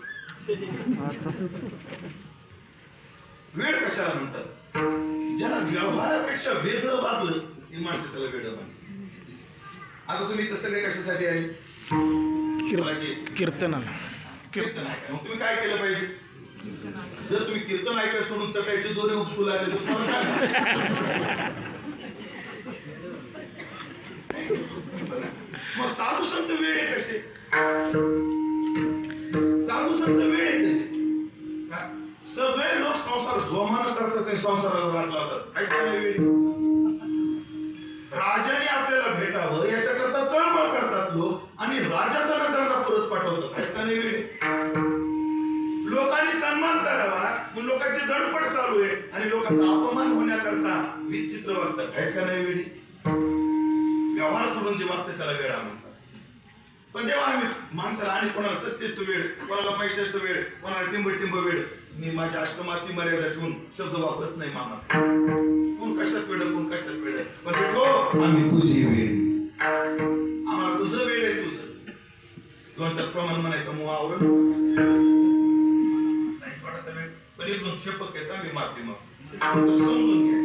वेड कशाला म्हणतात ज्याला व्यवहारापेक्षा वेगळं वागलं ते माणसं त्याला वेड म्हणतात आता तुम्ही तसं काही कशासाठी आहे कीर्तनाला कीर्तन ऐकाय मग तुम्ही काय केलं पाहिजे जर तुम्ही कीर्तन ऐकाय सोडून चटायचे दोरे उपसू लागले तर तुम्हाला काय मग साधू संत वेळे कसे साधू संत वेळे कसे सगळे लोक संसार जोमानं करतात आणि संसाराला राग लावतात ऐकायला वेळी राजाने आपल्याला भेटावं याच्याकरता तळमळ करतात लोक आणि राजाचा नजराला परत पाठवतात ऐकायला वेळी लोकांनी सन्मान करावा मग लोकांची धडपड चालू आहे आणि लोकांचा अपमान होण्याकरता विचित्र वागतात ऐकायला वेळी व्यवहार सोडून जे वागते त्याला वेळा म्हणतात पण जेव्हा आम्ही माणसाला आणि कोणाला सत्तेचं वेळ कोणाला पैशाचं वेळ कोणाला टिंब वेळ मी माझ्या आश्रमाची मर्यादा ठेवून शब्द वापरत नाही मामा कोण कशात वेळ पण भेटो आम्ही तुझी वेळ आम्हाला तुझं वेळ आहे तुझं दोनच्या प्रमाण म्हणायचं मुवा आवरण थोडासा वेळ पण एक दोन शेपक आहेत आम्ही माफी मागतो समजून घ्या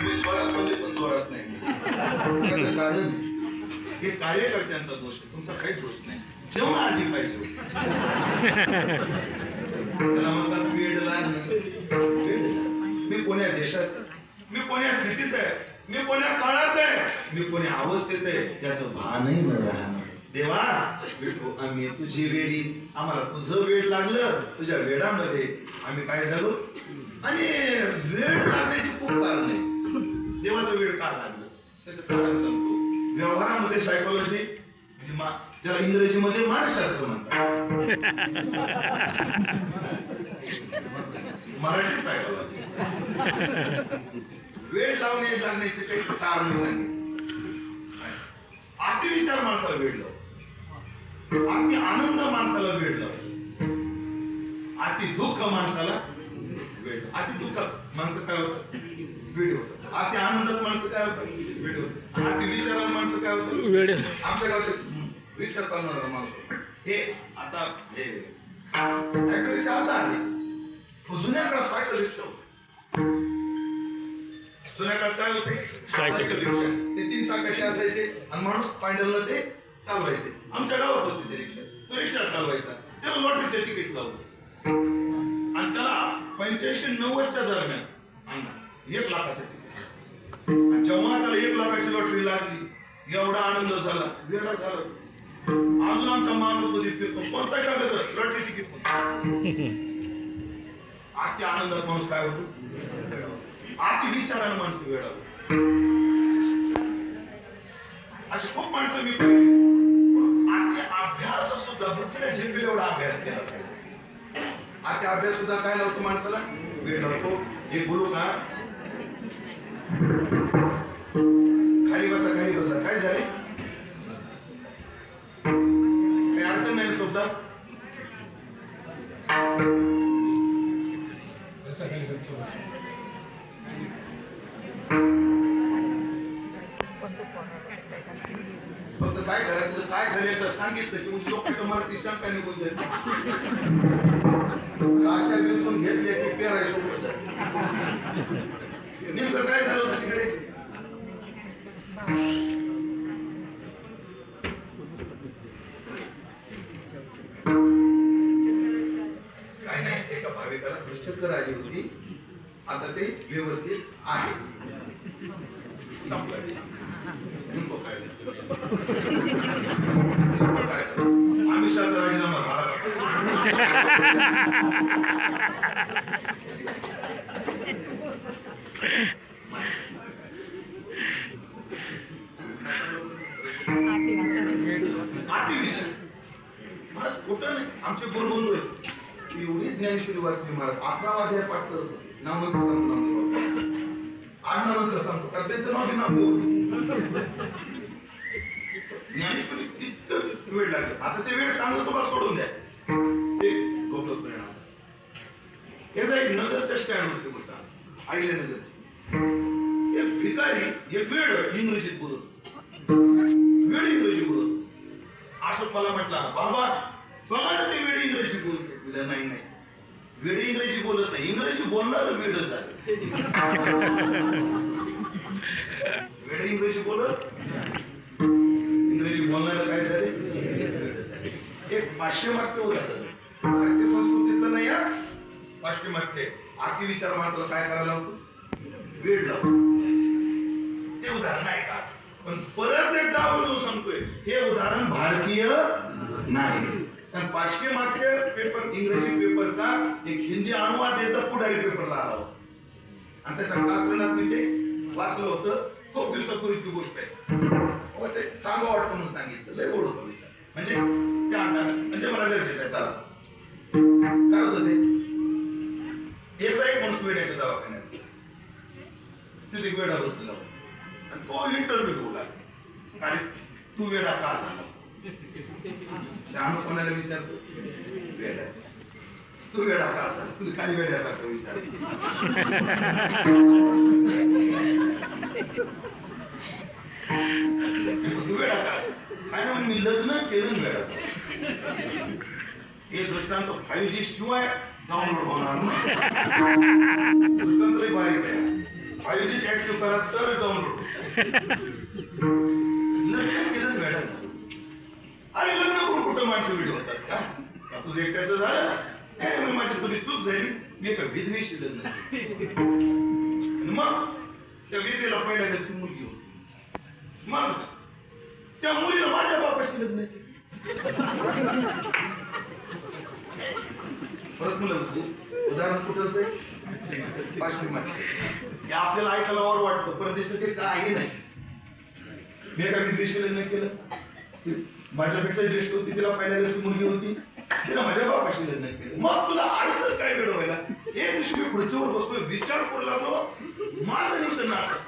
मी स्वरात म्हणजे पण जोरात नाही. त्याचं कारण हे कार्यकर्त्यांचा दोष आहे, तुमचा काही दोष नाही. जेवण आधी पाहिजे. त्याला म्हणतात वेड लागणं. मी कोण्या देशात, मी कोण्या स्थितीत आहे, मी कोण्या काळात आहे, मी कोण्या अवस्थेत आहे याचं भानही न राहणार. देवा विठू, आम्ही तुझी वेडी, आम्हाला तुझं वेड लागलं, तुझ्या वेडामध्ये आम्ही काय झालो. आणि वेळ लागण्याची खूप कारण आहे. देवाचं वेळ का लागलं त्याचं कारण सांगतो. व्यवहारामध्ये सायकोलॉजी म्हणजे ज्याला इंग्रजीमध्ये मानसशास्त्र म्हणतात, मराठी सायकोलॉजी. वेळ लागण्याचे काही कारण सांगितले. अतिविचार माणसाला वेळ लावतो, अति आनंद माणसाला वेळ लावतो, अति दुःख माणसाला वेळ. अति दुःखात माणसं काय होतं, वेळ होतं. अति आनंदात माणसं काय होतं, वेळ होतं. अति विचाराला माणसं काय होतं, वेळ. आमच्या गावात रिक्षा चालवणारा माणूस हे आता हे सायकल रिक्षा आता आली. जुन्या काळात सायकल रिक्षा होती. जुन्या काळात काय होते, सायकल रिक्षा. ते 3 चाकाचे असायचे आणि माणूस पायडलला ते चालवायचे. आमच्या गावात होती ते रिक्षा. तो रिक्षा चालवायचा, त्याला लॉटरीचे तिकीट लावलं आणि त्याला 85-90च्या दरम्यान 1 लाखाचं तिकीट. जेव्हा त्याला 1 लाखाची लॉटरी लागली, एवढा आनंद झाला, वेळा झाला. अजून आमचा माणूस मध्ये फिरतो, कोणता कागद लॉटरी तिकीट. अति आनंदात माणूस काय होतो, अति विचाराने माणसं वेळा. अशी खूप माणसं मी अति अभ्यास सुद्धा बुद्धीला झेपेल एवढा अभ्यास केला पाहिजे. अति अभ्यास सुद्धा काय लावतो माणसाला, वेळ लावतो. हे बोलू का, खाली बसा, खाली बसा. काय झाले, काही अडचण नाही सोबत. फक्त काय करायचं, काय झाले तर सांगितलं की लोकांच्या मराठी शंका निघून जाते. अशा दिवसून घेतले की पेराय सोबत नेमकं काय झालं होतं तिकडे. काय नाही, एका भाविकाला चक्कर आली होती. आता ते व्यवस्थित आहे. संपलं. आमिषाचा राजीनामा झाला. महाराज खोटं नाही, आमचे बोलबोल एवढी ज्ञानेश्वरी वाचली महाराज. 11 अध्याय पाठ करतो. नामंत्र सांगतो, आडनामंत्र सांगतो, कारण त्याचं नाव ज्ञानेश्वरी तितकं वेळ लागला. आता ते वेळ चांगलं तुम्हाला सोडून द्या, ते गौरव परिणाम. एकदा एक नगरच्या स्टँडवरची गोष्ट, आईले नगरची. एक भिकारी एक वेळ इंग्रजीत बोलत, वेळ इंग्रजी बोलत. अशोक मला म्हटला, बाबा बघा ना ते वेळ इंग्रजी बोलते. नाही नाही, वेळ इंग्रजी बोलत नाही, इंग्रजी बोलणार वेळ झालं. वेळ इंग्रजी बोलत, इंग्रजी बोलणारा काय झाले. एक पाश्चिमात्य उदाहरण, भारतीय संस्कृतीतलं नाही या पाश्चिमात्य. अति विचार माणसाला काय करायला होतो, वेळ लावतो. ते उदाहरण आहे का, पण परत एकदा आवर्जून सांगतोय, हे उदाहरण भारतीय नाही. कारण पाश्चिमात्य पेपर, इंग्रजी पेपरचा एक हिंदी अनुवाद याचा पुढारी पेपरला आला होता आणि त्याच्या कात्रणात मी ते वाचलं होतं. खूप दिवसापूर्वीची गोष्ट आहे. अहो, ते सांगा वाटतं म्हणून सांगितलं. लय गोड होता विचार. म्हणजे त्या अंगाने म्हणजे मला गरजेचं आहे. चला काय होतं ते एकदा एक माणूस वेड्याच्या दवाखान्यात तिथे एक वेडा बसलेला होता आणि तो इंटरव्ह्यू घेऊ लागला. अरे तू वेडा का झाला? श्याम कोणाला विचारतो वेडा तू वेडा का झाला? तू काय वेड्यासारखं विचार तू वेडा का काय ना मी लग्न केलं वेडा हे दृष्टांत 5G शिवाय डाउनलोड होणार तंत्र बारीक आहे. 5G ऍक्टिव्ह करा तर डाउनलोड लग्न केलं वेडा अरे लग्न करून कुठं माणसं व्हिडिओ होतात का? तुझं एकट्याचं झालं काय माझी थोडी चूक झाली मी एका विधवेशी लग्न केलं. मग त्या विधवेला पहिल्या घरची मुलगी होती. मग त्या मुलीला माझ्या बापाशी लग्न केलं. परत मुलं उदाहरण कुठं पाचवी आपल्याला ऐकायला और वाटतं परदेशात ते काही नाही. मी एका विधवेशी लग्न केलं. माझ्यापेक्षा ज्येष्ठ होती तिला पहिल्या घरची मुलगी होती तिला माझ्या बापाशी लग्न केलं. मग तुला अडचण काय वेळ व्हायला एक दिवशी मी पुढच्यावर बसलो विचार करू लागलो माझं नुसतं नाटक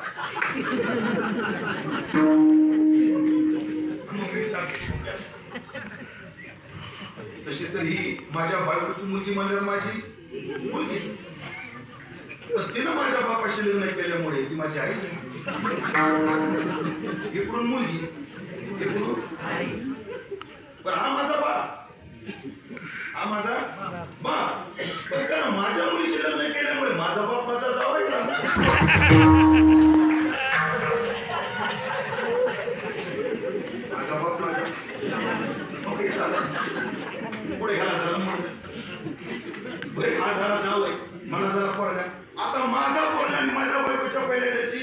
तशी तर ही माझ्या बायकोची मुलगी म्हणल्यावर माझी मुलगी तर तिनं माझ्या बापाशी लग्न केल्यामुळे ती माझी आई इकडून मुलगी इकडून आई पण हा माझा बाप हा माझा बाप पण त्यानं माझ्या मुलीशी लग्न केल्यामुळे माझा बाप माझा जावाई माझा बाप माझा पुढे घाला झाला हा झाला जावं मला जरा पोरगा आता माझा पोरगा आणि माझ्या बायकोच्या पहिल्या त्याची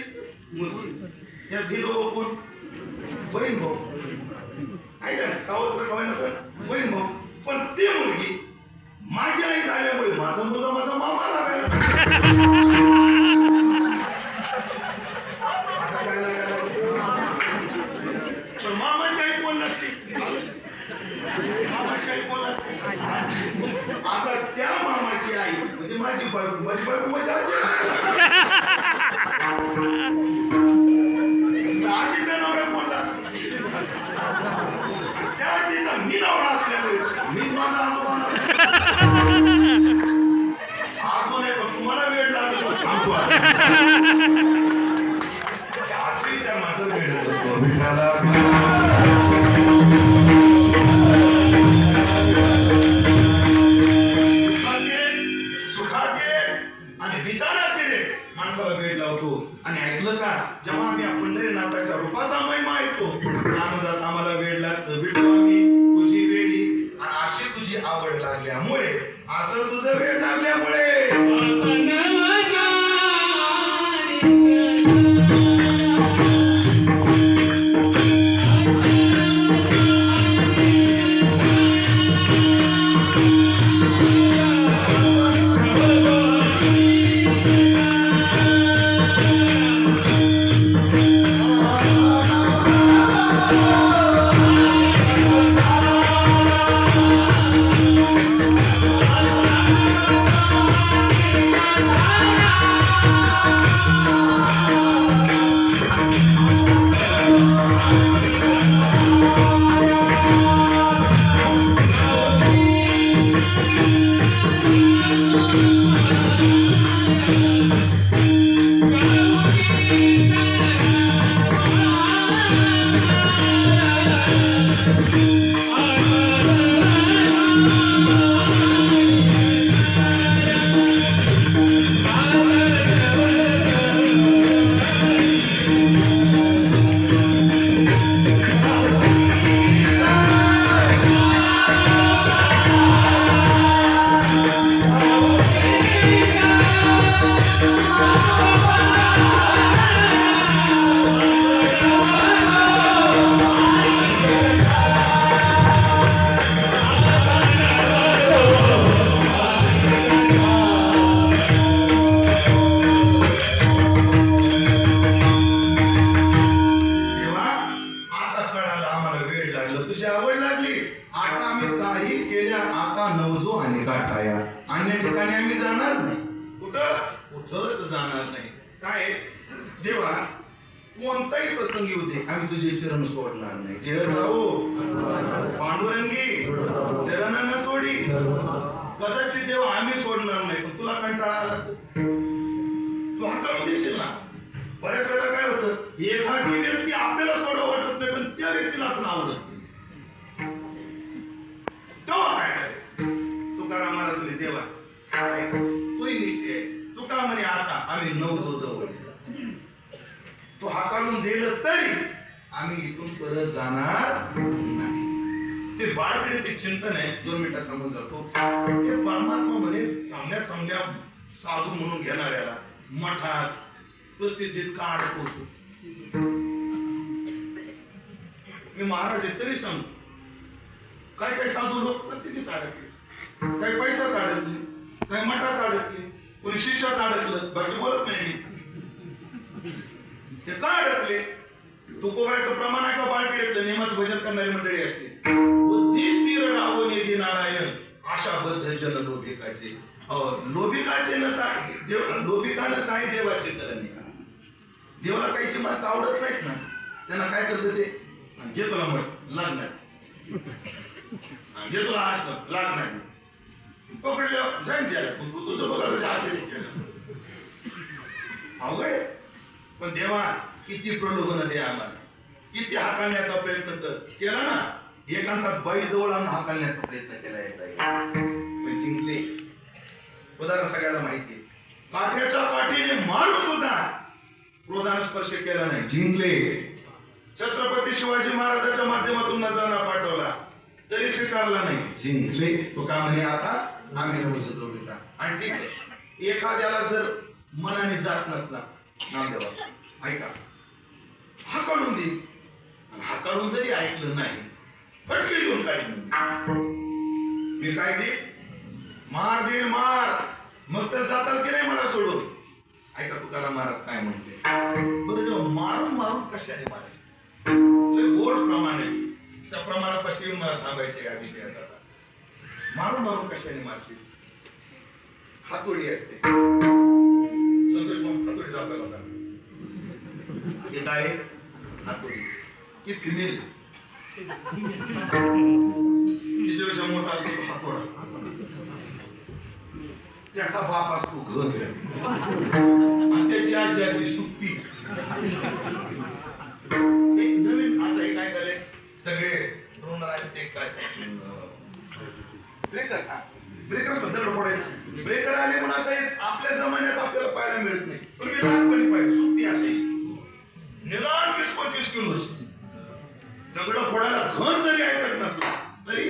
मुलगी या झिरो कोण बहीण भाऊ ऐका ना सावत्र खवाय नसतं बहीण भाऊ पण ती मुलगी माझी आई झाल्यामुळे माझा मुलगा माझा मामा लागायला पण मामाची आई कोण नसते मामाची आई कोण नसते आता त्या मामाची आई म्हणजे माझी बायको माझी आजीचा नवरा कोणता त्या आजीचा मी नवरा असल्यामुळे मीच माझा आजोबा आजो नाही पण तुम्हाला वेळ लागेल सांगतो आजीच्या माझं वेळ आणि विचारात गेले माणसाला वेळ लावतो आणि ऐकलं का जेव्हा आम्ही पंढरीनाथाच्या रूपाचा महिमा ऐकतो आनंदात आम्हाला वेळ लागतो भेटतो आम्ही तुझी वेळी आणि अशी तुझी आवड लागल्यामुळे असं तुझं वेळ लागल्यामुळे ठिकाणी आम्ही जाणार नाही. कुठंच जाणार नाही. काय देवा, कोणताही प्रसंगी होते आम्ही तुझे चरण सोडणार नाही. देह जाओ पांडुरंगी चरण न सोडी. कदाचित देवा आम्ही सोडणार नाही, पण तुला कंटाळा आला तर तू हाताळून देशील ना. बऱ्याच वेळा काय होतं, एखादी व्यक्ती आपल्याला सोडा वाटत नाही, पण त्या व्यक्तीला आपण आवडत नाही. तेव्हा काय करायचं? तुकाराम महाराज म्हणे, देवा तोही निश्चय. तुका म्हणे, आता आम्ही नवजो जवळ. तो हाताळून दिलं तरी आम्ही इथून परत जाणार नाही. ते बाळकडे ते चिंतन आहे. 2 मिनिटं समोर जातो. हे परमात्मा म्हणे, चांगल्या चांगल्या साधू म्हणून घेणाऱ्याला मठात प्रसिद्धीत का अडकवतो? मी महाराज आहे तरी सांगतो, काय काय साधू लोक प्रसिद्धीत अडकले, काही पैशात अडकले, काही मठात अडकले, कोणी शिक्षात अडकलं. बाकी बोलत नाही मी. ते का अडकले? तुकोबाचं प्रमाण आहे का बाळपिढीतलं? नेमाचं भजन करणारी मंडळी असते. बुद्धी स्थिर राहो निधी नारायण आशाबद्ध जन लोभिकाचे. लोभिकाचे नसाय देव, लोभिका नसाय देवाचे करणे. देवाला काहीची माणसं आवडत नाहीत ना, त्यांना काय करतं ते, घे तुला मठ लागणार, घे तुला आश्रम लागणार, पकडलं जाईन त्याला. तुझं बघा तुझ्या हाती केलं अवघड आहे. पण देवा किती प्रलोभन दे आम्हाला, किती हाकलण्याचा प्रयत्न केला ना. एकांतात बाई जवळ आणून हाकलण्याचा प्रयत्न केला एकदा, पण जिंकले. उदाहरण सगळ्याला माहिती आहे. काठ्याच्या काठीने मारून सुद्धा क्रोधाने स्पर्श केला नाही, जिंकले. छत्रपती शिवाजी महाराजांच्या माध्यमातून नजराना पाठवला तरी स्वीकारला नाही, जिंकले. तो का म्हणे, आता आम्ही नवजो बेटा. आणि ठीक आहे, एखाद्याला जर मनाने जात नसला, नामदेवा ऐका, हाकाळून दे. हाकाळून जरी ऐकलं नाही, फटके देऊन काढून मी काय दे, मार दे मार, मग तर जाताल की नाही मला सोडून. ऐका तुकाराम महाराज काय म्हणते, बरं जेव्हा मारून मारून कशाने मारायचे, गोड प्रमाणे त्या प्रमाणापाशी मला थांबायचे या विषयात. आता मारून मारून कशाने मारशील? हातोडी असते. संतोष मग हातोडी दाखवायला होता. हे काय हातोडी, ही फिमेल, तिच्यापेक्षा मोठा असतो तो हातोडा, त्याचा बाप असतो घर, आणि त्याची आजी असते सुट्टी. एक नवीन आता हे काय झाले, सगळे ड्रोन आले ते काय ब्रेकर, ब्रेकर बद्दल पडायचं. ब्रेकर आले म्हणून आता आपल्या जमान्यात आपल्याला पाहायला मिळत नाही, पण मी लहानपणी पाहिजे सुट्टी असायची. निदान 20-25 किलो दगड फोडायला घन जरी ऐकत नसला तरी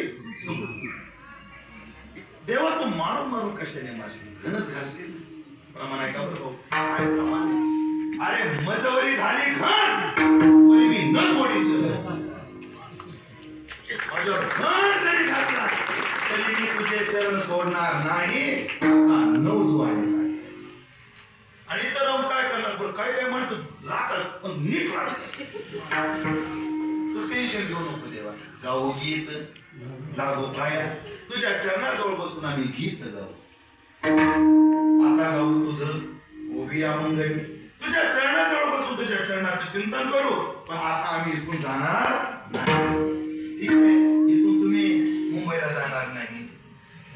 देवा तू मारून मारून कशाने मारशील, घनच घालशील. प्रमाण ऐका बरं, काय प्रमाण. अरे मजवरी घाली घन तरी मी न सोडीच, घन जरी घातला तरी मी तुझे चरण सोडणार नाही. आता नवजो आहे. आणि तर काय करणार, बरं काय काय म्हणतो राहतात पण नीट राहतात. तू टेन्शन घेऊ नको देवा. गाऊ गीत लागो पाया, तुझ्या चरणाजवळ बसून आम्ही गीत गाऊ. आता गाऊ तुझं ओबी अमंगळी, तुझ्या चरणाजवळ बसून तुझ्या चरणाचं चिंतन करू. पण आता आम्ही इथून जाणार नाही. ठीक आहे, इथून तुम्ही मुंबईला जाणार नाही,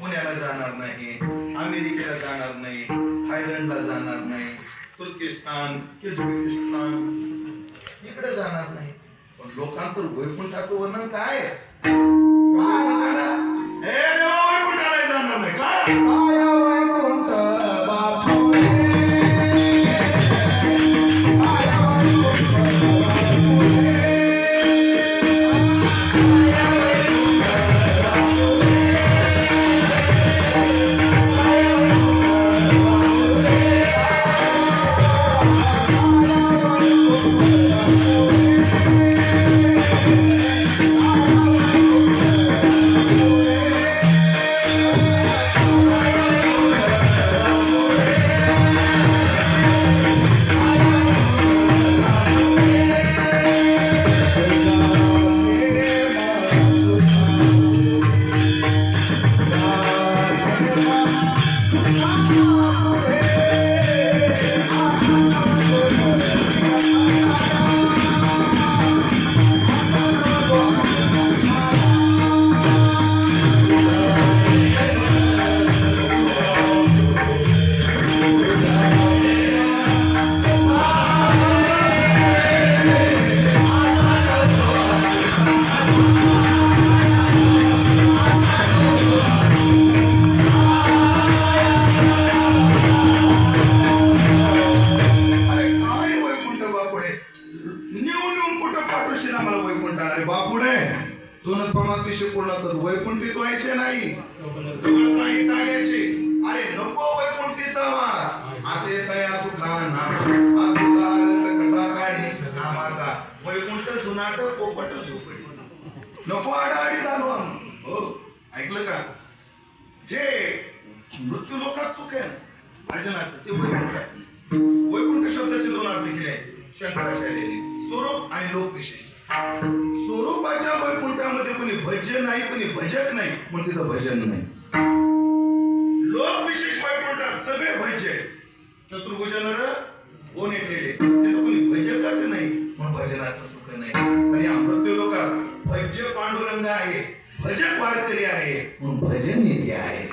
पुण्याला जाणार नाही, अमेरिकेला जाणार नाही, थायलंडला जाणार नाही, तुर्किस्तान, किर्गिझिस्तान इकडे जाणार नाही. पण लोकांतर वैकुंठाचं वर्णन काय आहे? हे देवा वैकुंठाला जाणार नाही काय? वैकुंठ बापू नेऊन कुठं पाठवशील आम्हाला वैकुंठ? अरे बापुडे, दोनच प्रमाण विषय पूर्ण कर. वैकुंठीत व्हायचे नाही, काही टाकायचे. अरे नको वैकुंठीचा वास, असे तया सुखा कथा काढी नामाचा. वैकुंठ जुनाट पोपट झोपडी. नको आडाआडी झालो आम्ही. हो, ऐकलं का? जे मृत्यू लोकात सुख आहे भजनाचं, ते वैकुंठ आहे. वैकुंठ शब्दाचे दोन अर्थ केले शंकराचार्यांनी, स्वरूप आणि लोक विशेष. स्वरूपाच्या वैकुंठामध्ये कोणी भजन नाही, कोणी भजक नाही, मग तिथं भजन नाही. लोक विशेष वैकुंठात सगळे भज्य. चतुर्भुजन कोणी केले तिथं कोणी भजकच नाही, मग भजनाचं सुख नाही. आणि मृत्यू लोकात भज्य पांडुरंग आहे, भजक वारकरी आहे, मग भजन येते आहे.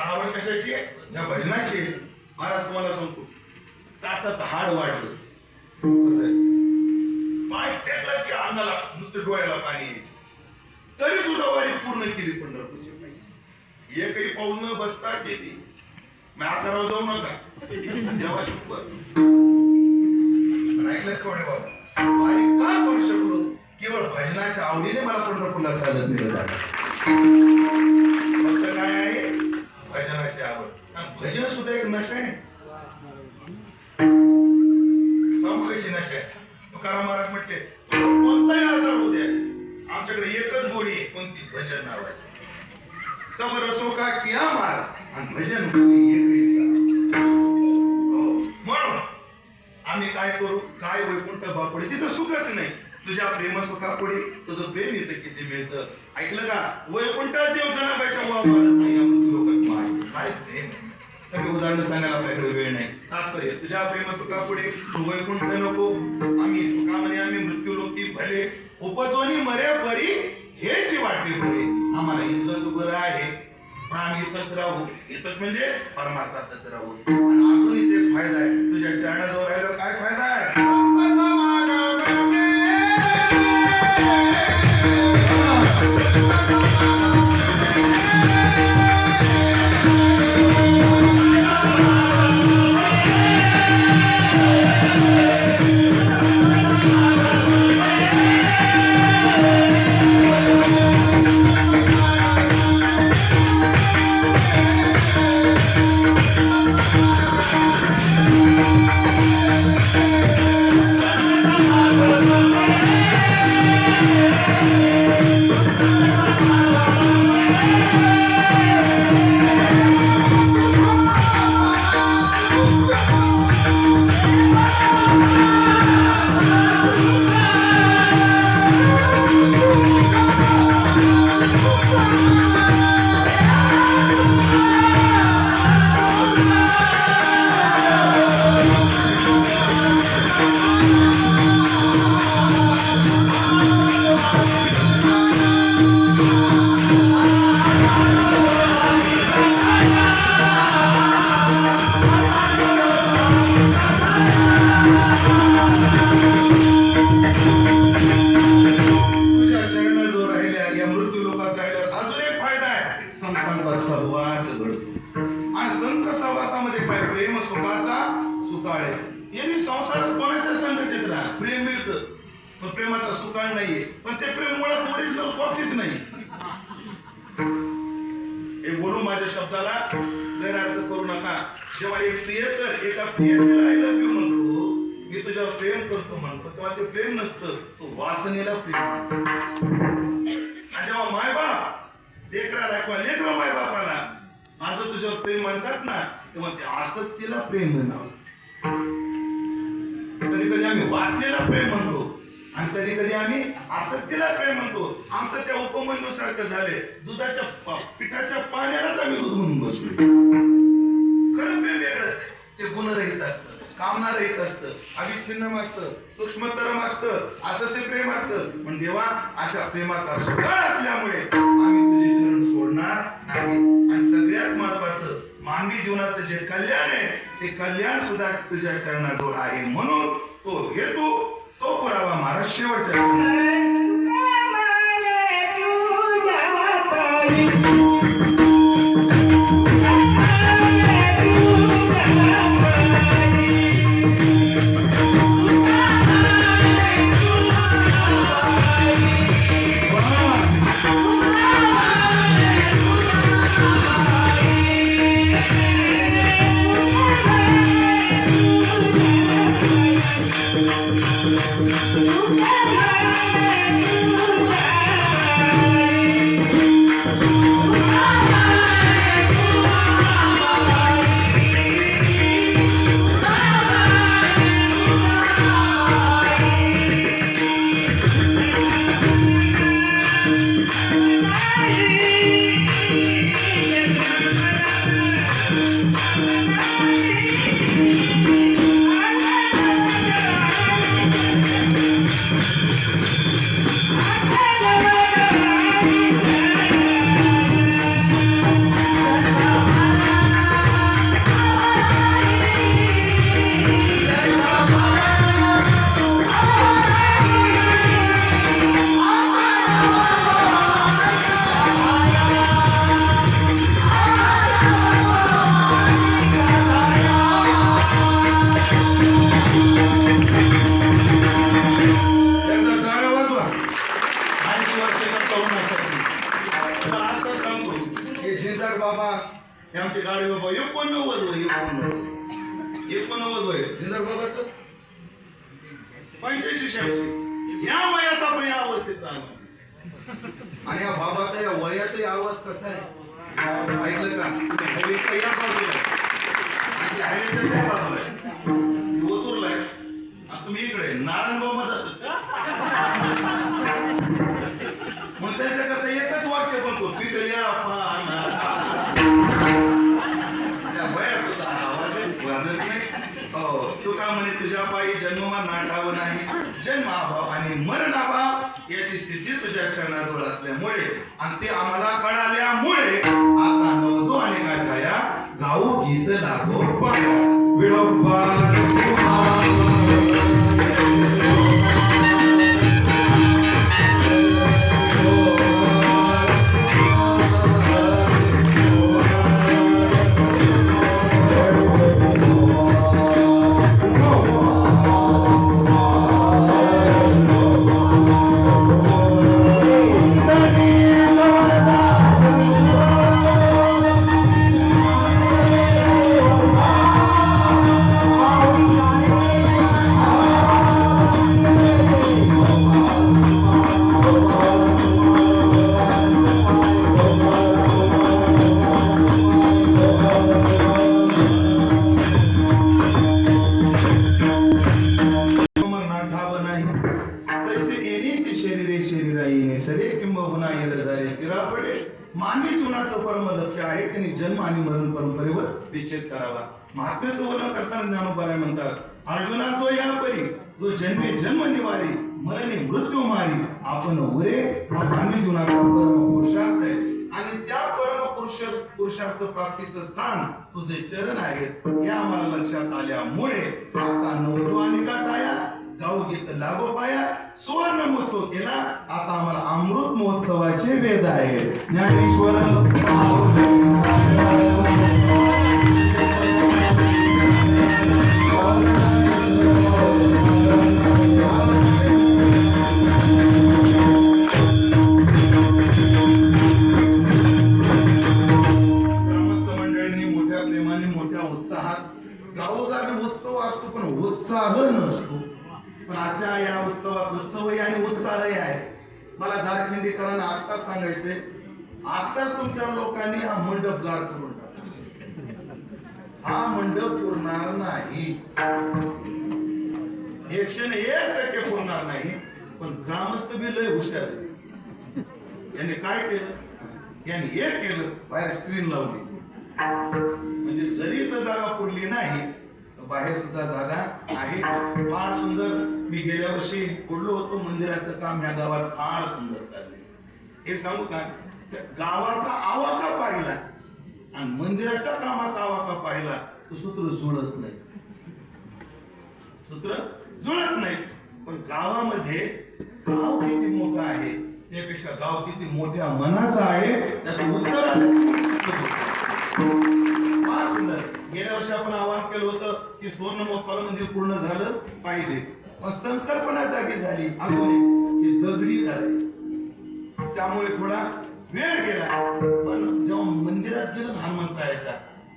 आवड कशाची आहे? या भजनाची. महाराज तुम्हाला सांगतो, दाताचं हाड वाढलं, पाय टेकला की अंगाला नुसतं डोळ्याला पाणी यायचे, तरी सुद्धा वारी पूर्ण केली पंढरपूरची पायी. एकही पाऊल न बसता केली. मी आकारावर जाऊ नका, देवाची ऐकलं कोणी बाबा, वारी का करू शकलो? केवळ भजनाच्या आवडीने मला पंढरपूरला चालत नाही. फक्त काय आहे? भजनाची आवड. भजन सुद्धा एक नशा आहे. कशी नशा आहे? तुकाराम महाराज म्हटले, कोणताही आजार होऊ द्या, आमच्याकडे एकच गोडी आहे. कोणती? भजन नावाची. सब रसो का किया मार, आणि भजन म्हणून आम्ही काय करू? काय वैकुंठ बापुडे, तिथं सुखच नाही. तुझ्या प्रेम सुखापुढे तुझं प्रेम येतं किती मिळतं. ऐकलं का? वैकुंठात देव जनाबाईच्या मुळात नाही, लोकात माय काय प्रेम. सगळे उदाहरण सांगायला आपल्याकडे वेळ नाही. तात्पर्य, तुझ्या प्रेम सुखापुढे तू वैकुंठ नको. आम्ही तुका म्हणे आम्ही मृत्यू लोकी भले, उपजोनी मर्या परी हेची वाटली बरे. आम्हाला इथंच बरं आहे, पण आम्ही इथंच राहू. इथंच म्हणजे परमार्थातच राहू. आणि अजून इथेच फायदा आहे. तुझ्या चरणाजवळ राहिलं काय फायदा आहे? प्रेमाचा सुकाळ नाहीये, पण ते प्रेम मुळात ओरिजिनल कॉफीच नाही. हे बोलू माझ्या शब्दाला गैरअर्थ करू नका. जेव्हा एक प्रियकर एका प्रियसीला आय लव्ह यू म्हणतो, मी तुझ्यावर प्रेम करतो म्हणतो, तेव्हा ते प्रेम नसतं, तो वासनेला प्रेम. आणि जेव्हा मायबाप लेकराला किंवा लेकरं मायबापाला माझं तुझ्यावर प्रेम म्हणतात ना, तेव्हा ते आसक्तीला प्रेम म्हणावं. कधी कधी आम्ही वासनेला प्रेम म्हणतो आणि कधी कधी आम्ही आसक्तीला प्रेम म्हणतो. आमचं त्या उपमन्यू सारखं झाले, दुधाच्या पिठाच्या पाण्यालाच आम्ही दूध म्हणून बसलो. खरं प्रेम वेगळंच, ते गुणरहित असतं, कामनारहित असतं, अविच्छिन्न असतं, सूक्ष्मतरम असतं, असं ते प्रेम असतं. पण देवा, अशा प्रेमाचा सुकाळ असल्यामुळे आम्ही तुझे चरण सोडणार नाही. आणि सगळ्यात महत्वाचं, मानवी जीवनाचं जे कल्याण आहे, ते कल्याण सुद्धा तुझ्या चरणाजवळ आहे. म्हणून तो हेतू, तो पुरावा महाराज शेवटच्या चरणात हे आमची गाडी बाबा 89 वय 89 वय जिंदर बाबाचं 85-86 या वयात आपण या अवस्थेत आलो. आणि या बाबाचा या वयाचा आवाज कसा आहे ऐकलं का? हायवेच्या या बाजूला आणि हायवेच्या त्या बाजूला आहे, ओतूरला आहे आणि तुम्ही इकडे नारायणगाव जातच. मग त्याच्याकरता एकच वाक्य म्हणतो पिकल्या त्या वयात सुद्धा आवाज वाजत नाही. हो तू का म्हणे तुझ्या पायी जन्मवा नाठावं नाही, जन्म अभाव आणि मरण अभाव याची स्थिती तुझ्या चरणाजवळ असल्यामुळे आणि ते आम्हाला कळाल्यामुळे आता नवजो आणि गाठाया गाऊ गीत लागो पाया विडोबा मानवी जीवनाचं परम लक्ष्य आहे त्यांनी जन्म आणि मरण परंपरेवर विच्छेद करावा. महात्म्याचं वर्णन करताना ज्ञानोबा म्हणतात, अर्जुना जो या परी जो जन्मे जन्म निवारी मरणे मृत्यू मारी आपण उरे हा मानवी जीवनाचा परम पुरुषार्थ आहे आणि त्या परम पुरुषार्थ प्राप्तीचं स्थान तुझे चरण आहेत हे आम्हाला लक्षात आल्यामुळे आता नवजवानी गाठाया गाऊ गीत लागो पाया सुवर्ण महोत्सव केला. आता आम्हाला अमृत महोत्सवाचे वेद आहे. ज्ञानेश्वर ग्रामस्थ मंडळींनी मोठ्या प्रेमाने मोठ्या उत्साहात गावोगावी उत्सव असतो पण उत्साह नसतो. पण आजच्या या उत्सवात उत्सवही आणि उत्साहही आहे. मला झारखंडीकरांना आत्ताच सांगायचे, आत्ताच तुमच्या लोकांनी हा मंडप गार करून टाकला. हा मंडप पुरणार नाही, 101% पुरणार नाही. पण ग्रामस्थ बी लय हुशार आहे. यांनी काय केलं, यांनी एक केलं, बाहेर स्क्रीन लावली. म्हणजे जरी इथं जागा पुरली नाही बाहेर सुद्धा जागा आहे. फार सुंदर. मी गेल्या वर्षी बोललो होतो मंदिराचं काम ह्या गावात फार सुंदर चाललंय. हे सांगू का, गावाचा आवाका पाहिला आणि मंदिराच्या कामाचा आवाका पाहिला तर सूत्र जुळत नाही, सूत्र जुळत नाही. पण गावामध्ये गाव किती मोठं आहे त्यापेक्षा गाव किती मोठ्या मनाचा आहे त्याचं उत्तर फार सुंदर. गेल्या वर्षी आपण आवाहन केलं होतं की सुवर्ण महोत्सवाला मंदिर पूर्ण झालं पाहिजे. पण संकल्पना जागी झाली अजून की दगडी करायचं, त्यामुळे थोडा वेळ गेला. पण जेव्हा मंदिरात गेलं हनुमंताच्या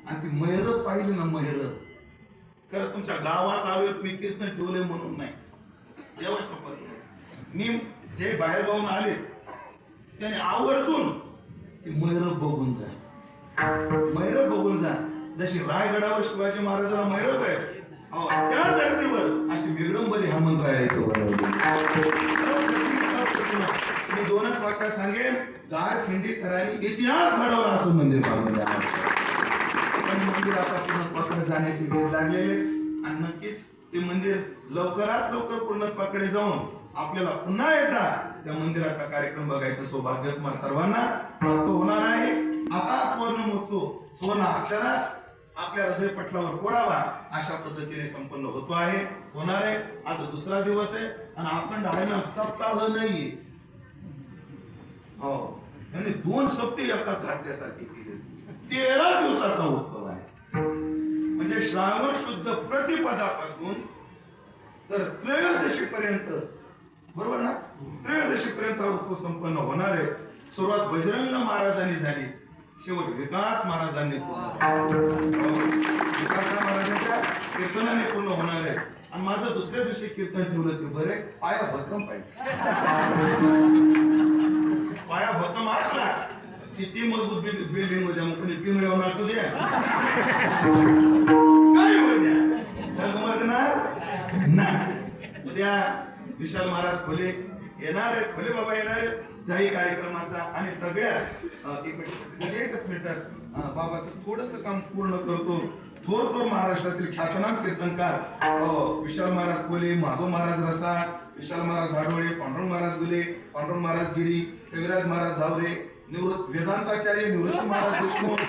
आणि ती मैरत पाहिली ना, मैरत खरं तुमच्या गावात आलोय मी कीर्तन ठेवले म्हणून नाही, जेव्हा शपथ मी जे बाहेर गावून आले त्याने आवर्जून ती मैरत बघून जा, मैरप बघून जा. जशी रायगडावर शिवाजी महाराजांना मैरप आहे त्या धर्तीवर अशी विडंबरी हनुमंतराया इथं बनवली. मी दोनच वाक्य सांगेन, गारखिंडीकरांनी इतिहास घडवला असं मंदिर बांधलं. पण मंदिर आता पूर्णत्वाकडे जाण्याची वेळ लागलेले आणि नक्कीच ते मंदिर लवकरात लवकर पूर्णत्वाकडे जाऊन आपल्याला पुन्हा एकदा त्या मंदिराचा कार्यक्रम बघायचं सौभाग्य तुम्हा सर्वांना प्राप्त होणार आहे. आता सुवर्ण महोत्सव सुवर्ण अक्षरात आपल्या हृदय पटलावर कोरावा अशा पद्धतीने संपन्न होतो आहे, होणार आहे. आता दुसरा दिवस आहे आणि अखंड हरिनाम सप्ताह नाहीये. हो, यांनी 2 सप्ते एका घातल्यासारखे केले. 13 दिवसाचा उत्सव आहे. म्हणजे श्रावण शुद्ध प्रतिपदापासून तर त्रयोदशी पर्यंत, बरोबर ना, त्रयोदशी पर्यंत हा उत्सव संपन्न होणार आहे. सुरुवात बजरंग महाराजांनी झाली. शेवट विकास महाराजांनी विकास महाराजांच्या कीर्तनाने पूर्ण होणार आहे. आणि माझं दुसऱ्या दिवशी कीर्तन ठेवलं ते बरे पाया भक्कम पाहिजे. पाया भक्कम असला किती मजबूत बिल्डिंग मध्ये मग कोणी पिऊन येऊन असू द्या काय होऊ द्या नाही. उद्या विशाल महाराज खोले येणार आहेत, खोले बाबा येणार आहेत त्याही कार्यक्रमाचा. आणि सगळ्यात एकच मिनिटात बाबाचं थोडस काम पूर्ण करतो. थोर महाराष्ट्रातील ख्यातनाम कीर्तनकार विशाल महाराज कोले, माधव महाराज रसाळ, विशाल महाराज आडोळे, पांडुरंग महाराज गुले, पांडुरंग महाराज गिरी, कविराज महाराज झावरे, निवृत्त वेदांताचार्य निवृत्त महाराज देशमुख,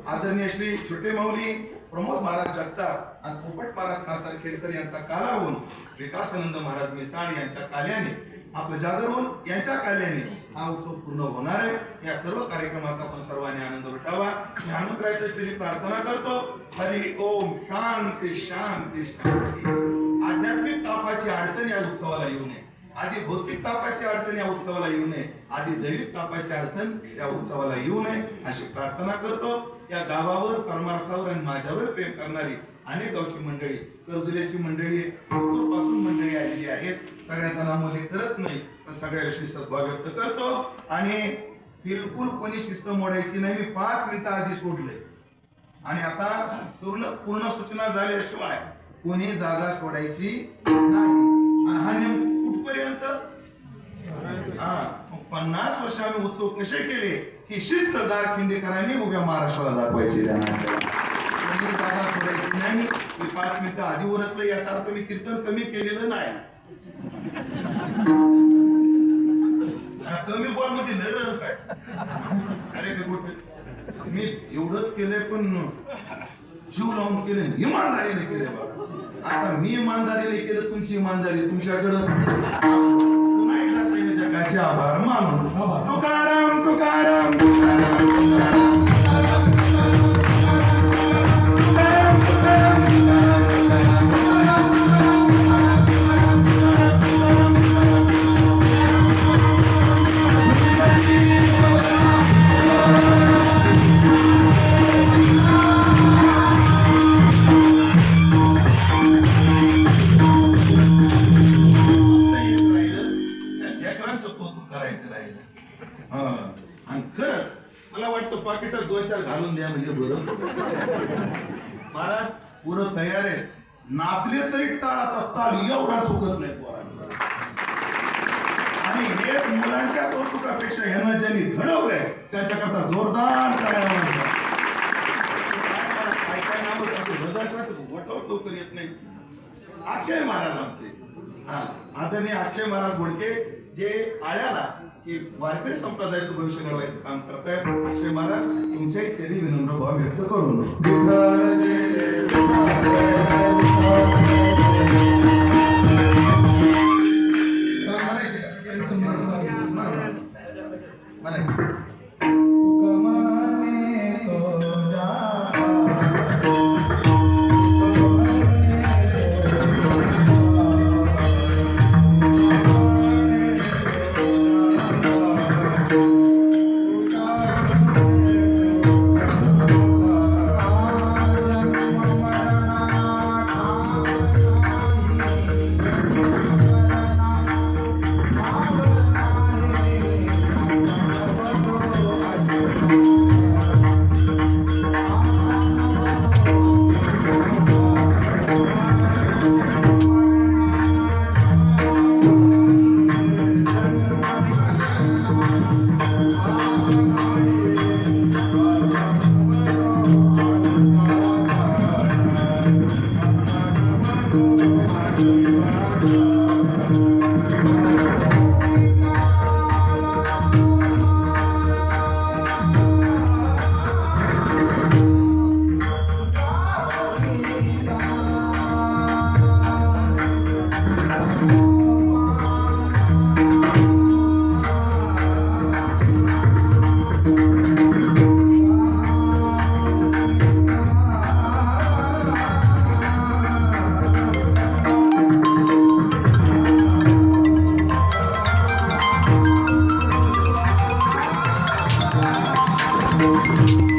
आदरणीय श्री छोटे माऊली प्रमोद महाराज जगताप आणि पोपट महाराज कासार खेडकर यांचा कालावून विकासानंद महाराज मिसाळ यांच्या काल्याने आपलं जागरण यांच्या कार्याने हा उत्सव पूर्ण होणार आहे. या सर्व कार्यक्रमाचा आपण सर्वांनी आनंद लुटावा. मी हनुमंतरायाच्या चरणी प्रार्थना करतो. हरी ओम शांती शांती शांती. आध्यात्मिक तापाची अडचण या उत्सवाला येऊ नये, आधी भौतिक तापाची अडचण या उत्सवाला येऊ नये, आधी दैविक तापाची अडचण या उत्सवाला येऊ नये अशी प्रार्थना करतो. या गावावर परमार्थावर आणि माझ्यावर प्रेम करणारी अनेक गावची मंडळी, कर्जुल्याची मंडळी, पासून मंडळी आलेली आहेत. सगळ्यांचा नामोल्लेख करत नाही पण सगळ्याविषयी सद्भाव व्यक्त करतो. आणि बिलकुल कोणी शिस्त मोडायची नाही. मी 5 मिनिटं आधी सोडले आणि आता पूर्ण सूचना झाल्याशिवाय कोणी जागा सोडायची नाही. आणि हा नियम कुठपर्यंत 50 वर्ष आम्ही उत्सव कसे केले ही शिस्त गारखिंडेकरांनी उभ्या महाराष्ट्राला दाखवायची. जागा सोडायची नाही. मी 5 मिनिटं आधी उरकलं याचा अर्थ मी कीर्तन कमी केलेलं नाही. कमी बॉल मध्ये लढ काय अरे कुठे मी एवढंच केलंय पण जीव लावून केले, इमानदारीने केले. बाबा आता मी इमानदारीने केलं, तुमची इमानदारी तुमच्याकडं पुन्हा एकदा सैन्य जगाचे आभार मानून तुकाराम तुकाराम तुकाराम. आणि खरंच मला वाटतं पाकिटात 2-4 घालून द्या म्हणजे बरं. महाराज पुरं तयार आहे. नाचले तरी टाळाचा ताल एवढा चुकत नाही पोरांना. आणि हेच मुलांच्या कौतुकापेक्षा ह्यांना ज्यांनी घडवलंय त्याच्याकरता जोरदार टाळ्या वाजवा. काय नाव वटवट लवकर येत नाही. अक्षय महाराज आमचे आदरणीय अक्षय महाराज घोडके जे आळ्याला की वारकरी संप्रदायाचं भविष्य घडवायचं काम करतायत. अक्षय महाराज तुमच्याही चरणी विनम्र भाव व्यक्त करून पाया